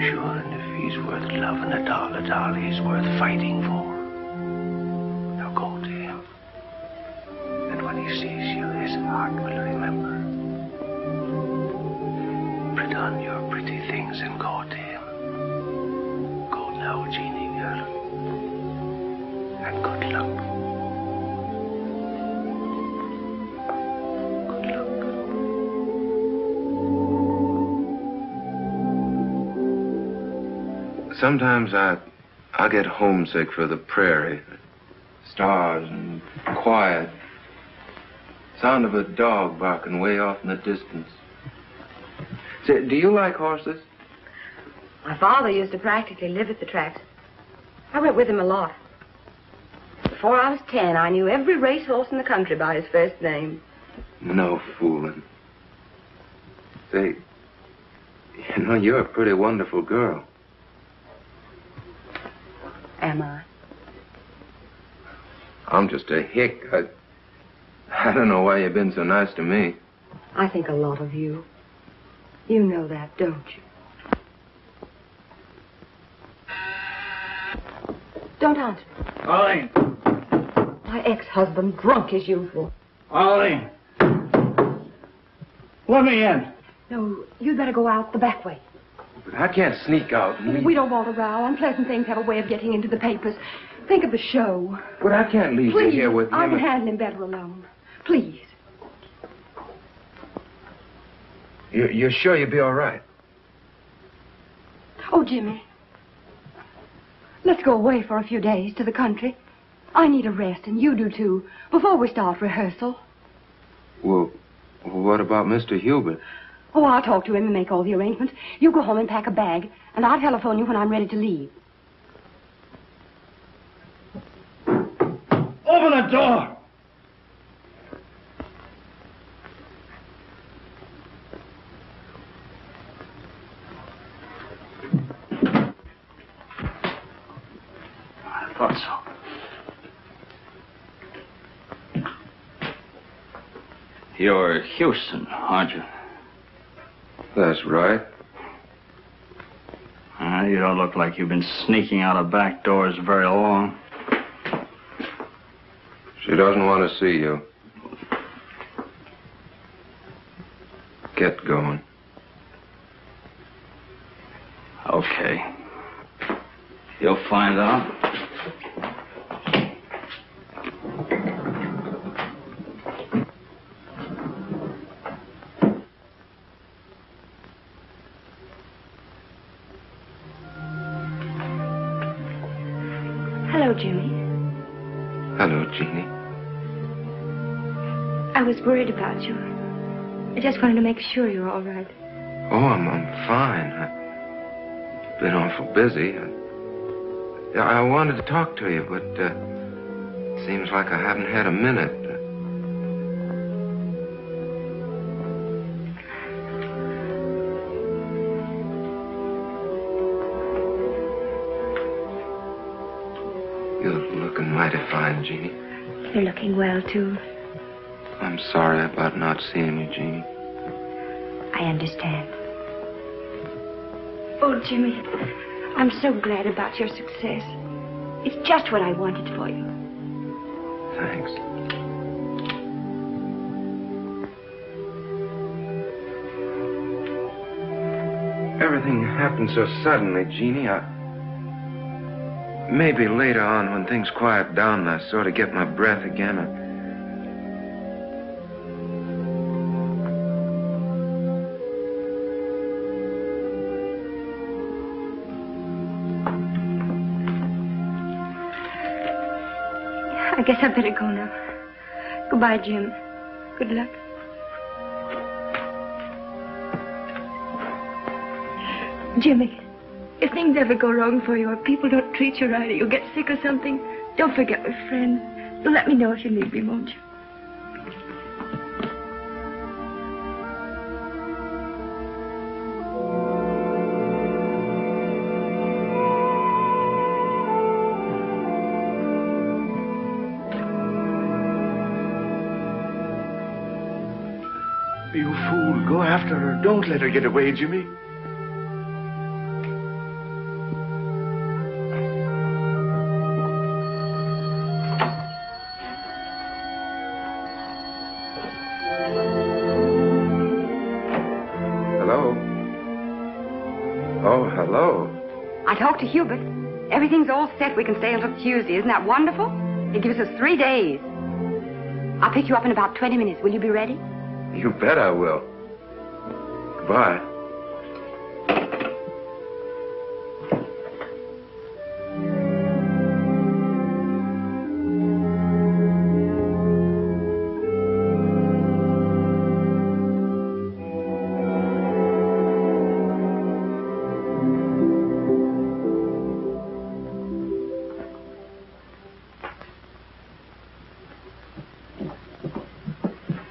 Sure, and if he's worth loving at all, he's worth fighting for. Now go to him. And when he sees you, his heart will remember. Put on your pretty things and go to him. Go now, Jeannie girl. And good luck. Sometimes I get homesick for the prairie. Stars and quiet. Sound of a dog barking way off in the distance. Say, do you like horses?
My father used to practically live at the tracks. I went with him a lot. Before I was 10, I knew every racehorse in the country by his first name.
No fooling. Say, you know, you're a pretty wonderful girl.
Am I?
I'm just a hick. I don't know why you've been so nice to me.
I think a lot of you. You know that, don't you? Don't answer.
Arlene.
My ex-husband, drunk as usual.
Arlene. Let me in.
No, you'd better go out the back way.
But I can't sneak out and leave.
We don't want a row. Unpleasant things have a way of getting into the papers. Think of the show.
But I can't leave you here with him.
I can handle him better alone. Please.
You're sure you'll be all right?
Oh, Jimmy. Let's go away for a few days to the country. I need a rest, and you do too, before we start rehearsal.
Well, what about Mr. Hubert?
Oh, I'll talk to him and make all the arrangements. You go home and pack a bag, and I'll telephone you when I'm ready to leave.
Open the door! I thought so. You're Houston, aren't you?
That's right.
You don't look like you've been sneaking out of back doors very long.
She doesn't want to see you. Get going.
Okay. You'll find out.
Hello, Jimmy.
Hello, Jeannie.
I was worried about you. I just wanted to make sure you're all right.
Oh, I'm fine. I've been awful busy. I wanted to talk to you, but seems like I haven't had a minute. You're looking mighty fine, Jeannie.
You're looking well, too.
I'm sorry about not seeing you, Jeannie.
I understand. Oh, Jimmy, I'm so glad about your success. It's just what I wanted for you.
Thanks. Everything happened so suddenly, Jeannie. Maybe later on, when things quiet down and I sort of get my breath again,
I guess I better go now. Goodbye, Jim. Good luck. Jimmy, if things ever go wrong for you or people don't treat you right or you get sick or something, don't forget my friend. You'll let me know if you need me, won't you?
You fool. Go after her. Don't let her get away, Jimmy.
Hello? Oh, hello.
I talked to Hubert. Everything's all set. We can stay until Tuesday. Isn't that wonderful? He gives us 3 days. I'll pick you up in about 20 minutes. Will you be ready?
You bet I will. Goodbye.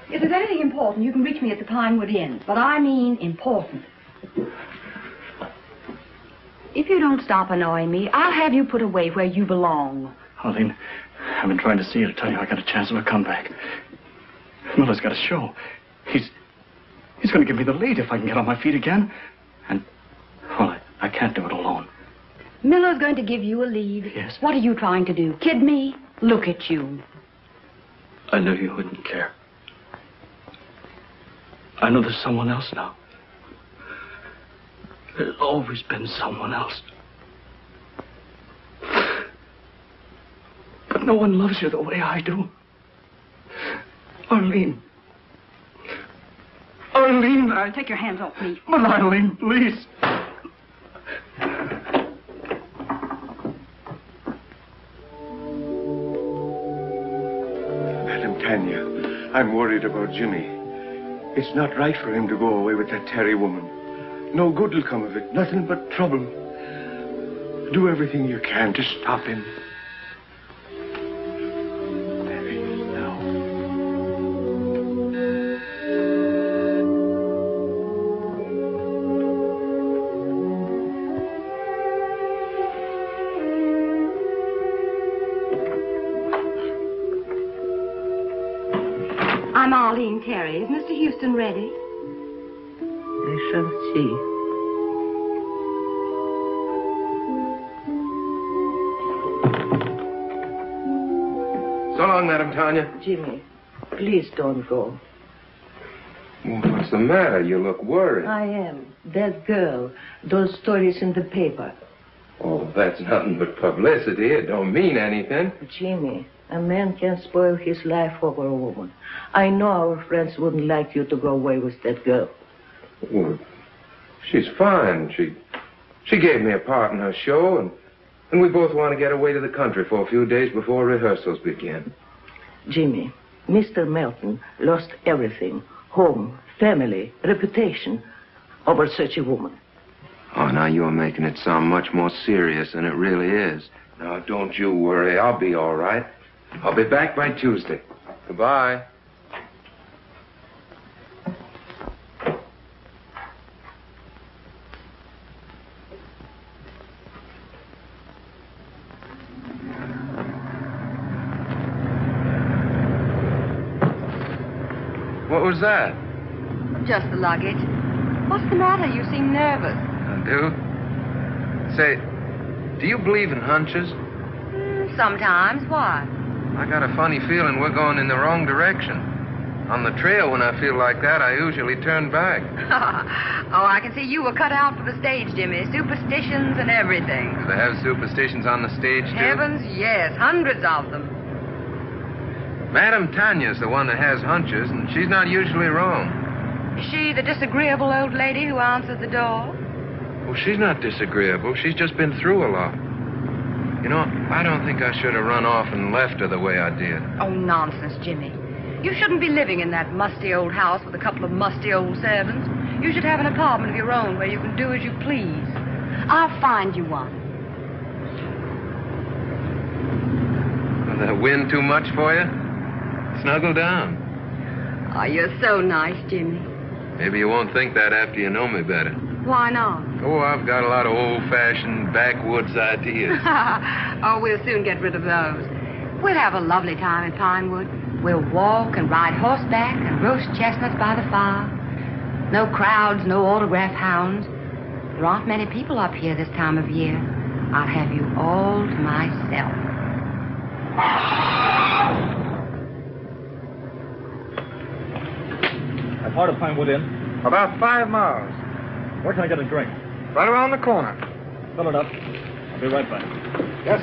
If there's anything important, you can reach me at the Pinewood Inn. But I mean important. If you don't stop annoying me, I'll have you put away where you belong.
Arlene, I've been trying to see you to tell you I got a chance of a comeback. Miller's got a show. He's going to give me the lead if I can get on my feet again. And, well, I can't do it alone.
Miller's going to give you a lead.
Yes.
What are you trying to do? Kid me? Look at you.
I knew you wouldn't care. I know there's someone else now. There's always been someone else. But no one loves you the way I do. Arlene. Arlene,
Take your hands off me.
But Arlene, please.
Madam Tanya, I'm worried about Jimmy. It's not right for him to go away with that Terry woman. No good will come of it. Nothing but trouble. Do everything you can to stop him. Terry, now.
I'm Arlene Terry. Is Mr. Houston ready?
I shall see.
So long, Madam Tanya.
Jimmy, please don't go.
Well, what's the matter? You look worried.
I am. That girl, those stories in the paper.
Oh, that's nothing but publicity. It don't mean anything.
Jimmy, a man can't spoil his life over a woman. I know our friends wouldn't like you to go away with that girl.
Well, she's fine. She gave me a part in her show, and we both want to get away to the country for a few days before rehearsals begin.
Jimmy, Mr. Melton lost everything.
home, family, reputation over such a woman.
Oh, now you're making it sound much more serious than it really is. Now, don't you worry. I'll be all right. I'll be back by Tuesday. Goodbye. What was that?
Just the luggage. What's the matter? You seem nervous.
I do. Say, do you believe in hunches?
Sometimes. Why?
I got a funny feeling we're going in the wrong direction. On the trail, when I feel like that, I usually turn back.
Oh, I can see you were cut out for the stage, Jimmy. Superstitions and everything.
Do they have superstitions on the stage, too?
Heavens, yes. Hundreds of them.
Madame Tanya's the one that has hunches, and she's not usually wrong.
Is she the disagreeable old lady who answers the door?
Well, she's not disagreeable. She's just been through a lot. You know, I don't think I should have run off and left her the way I did.
Oh, nonsense, Jimmy. You shouldn't be living in that musty old house with a couple of musty old servants. You should have an apartment of your own where you can do as you please. I'll find you one.
The wind too much for you? Snuggle down.
Oh, you're so nice, Jimmy.
Maybe you won't think that after you know me better.
Why not?
Oh, I've got a lot of old-fashioned backwoods ideas.
Oh, we'll soon get rid of those. We'll have a lovely time in Pinewood. We'll walk and ride horseback and roast chestnuts by the fire. No crowds, no autograph hounds. There aren't many people up here this time of year. I'll have you all to myself.
How far to Pinewood Inn?
About 5 miles.
Where can I get a drink?
Right around the corner.
Fill it up. I'll be right back.
Yes.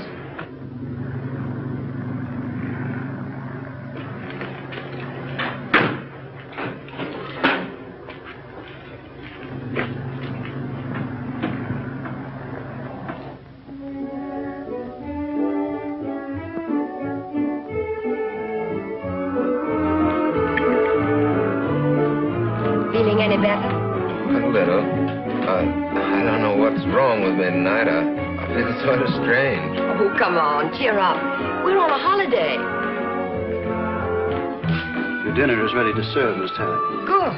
Feeling any better?
A little. I don't know what's wrong with me tonight. I feel sort of strange.
Oh, come on, cheer up. We're on a holiday.
Your dinner is ready to serve, Miss Tanner.
Good.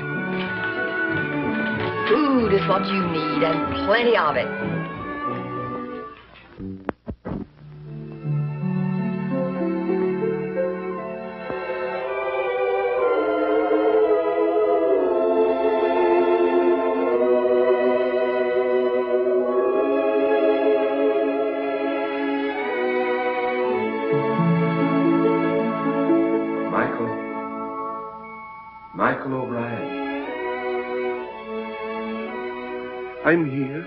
Food is what you need, and plenty of it.
Michael O'Brien.
I'm here.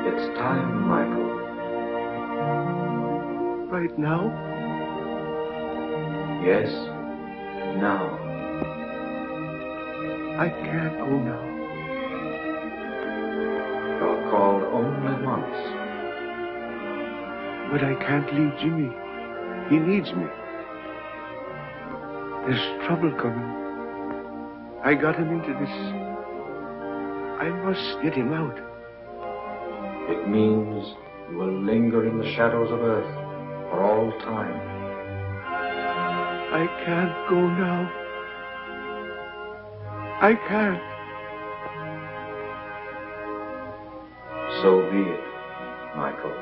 It's time, Michael.
Right now?
Yes, now.
I can't go now.
You're called only once.
But I can't leave Jimmy. He needs me. There's trouble coming. I got him into this. I must get him out.
It means you will linger in the shadows of Earth for all time.
I can't go now. I can't.
So be it, Michael.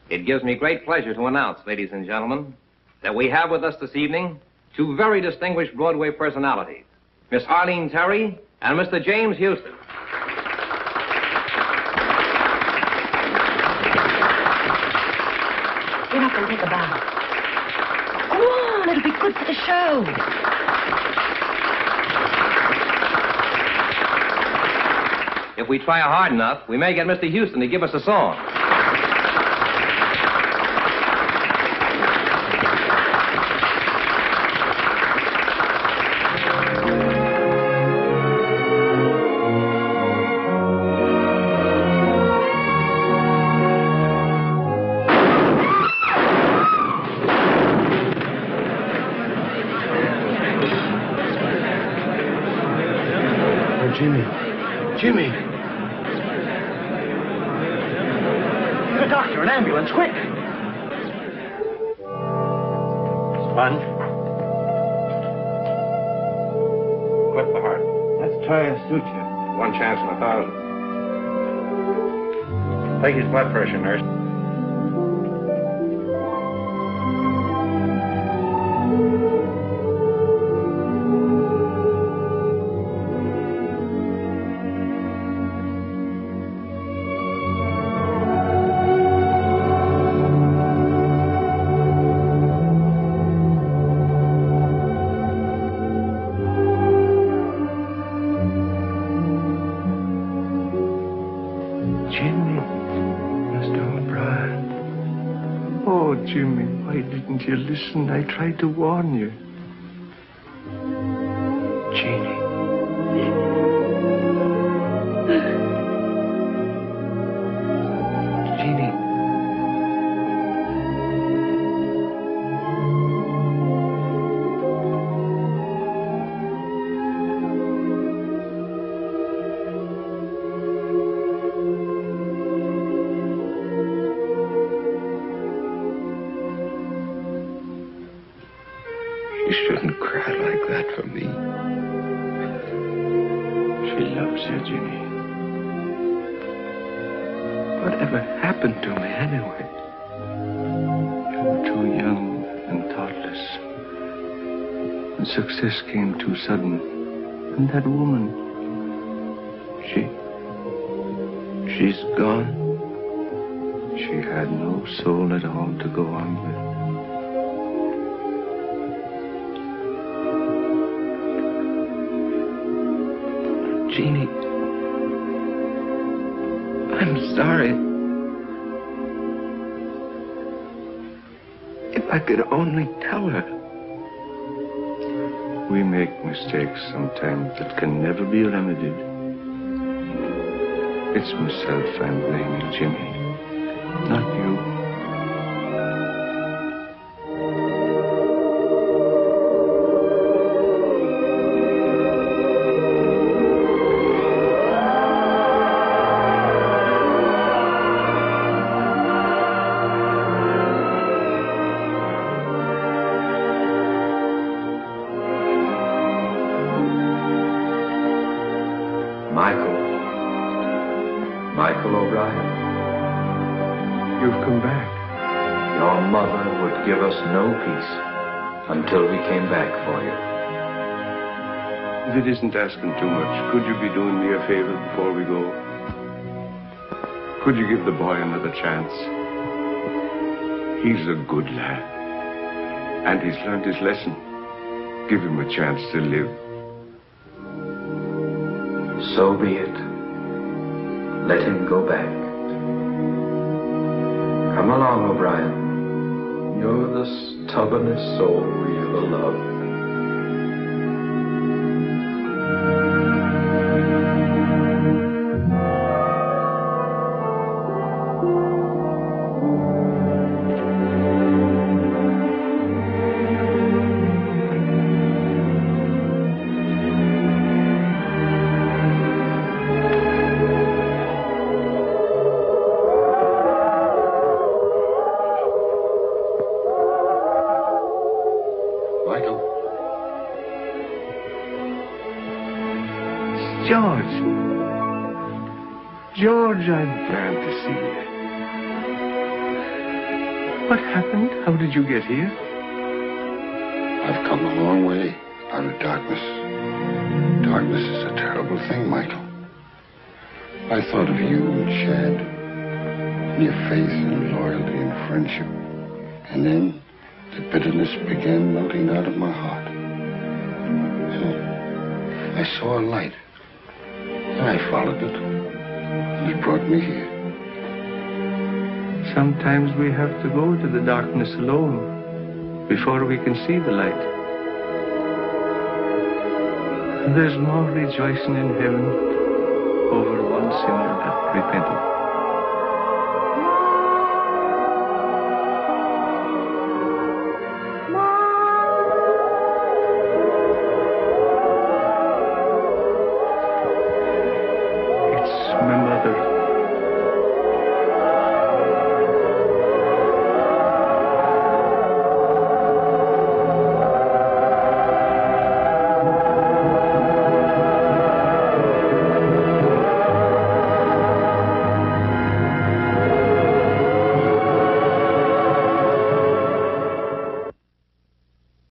It gives me great pleasure to announce, ladies and gentlemen, that we have with us this evening two very distinguished Broadway personalities, Miss Arlene Terry and Mr. James Houston.
Get up and take a bow. Go on, it'll be good for the show.
If we try hard enough, we may get Mr. Houston to give us a song.
Jimmy.
Get a doctor, an ambulance, quick. Sponge.
Clip the heart.
Let's try a suture.
1 chance in 1,000. Take his blood pressure, nurse.
Jimmy, why didn't you listen? I tried to warn you. Jeannie. Jeannie.
You shouldn't cry like that for me.
She loves you, Ginny. Whatever happened to me anyway? You were too young and thoughtless. And success came too sudden. And that woman, she's gone. She had no soul at all to go on with.
Jeannie, I'm sorry. If I could only tell her.
We make mistakes sometimes that can never be remedied. It's myself I'm blaming, Jimmy, not you.
Michael O'Brien.
You've come back.
Your mother would give us no peace until we came back for you.
If it isn't asking too much, could you be doing me a favor before we go? Could you give the boy another chance? He's a good lad. And he's learned his lesson. Give him a chance to live.
So be it. Let him go back. Come along, O'Brien. You're the stubbornest soul we ever loved.
George, I'm glad to see you. What happened? How did you get here?
I've come a long way out of darkness. Darkness is a terrible thing, Michael. I thought of you and Shad, and your faith and loyalty and friendship. And then the bitterness began melting out of my heart. And I saw a light, and I followed it.
You brought me here.
Sometimes we have to go to the darkness alone before we can see the light. And there's more rejoicing in heaven over one sinner that repented.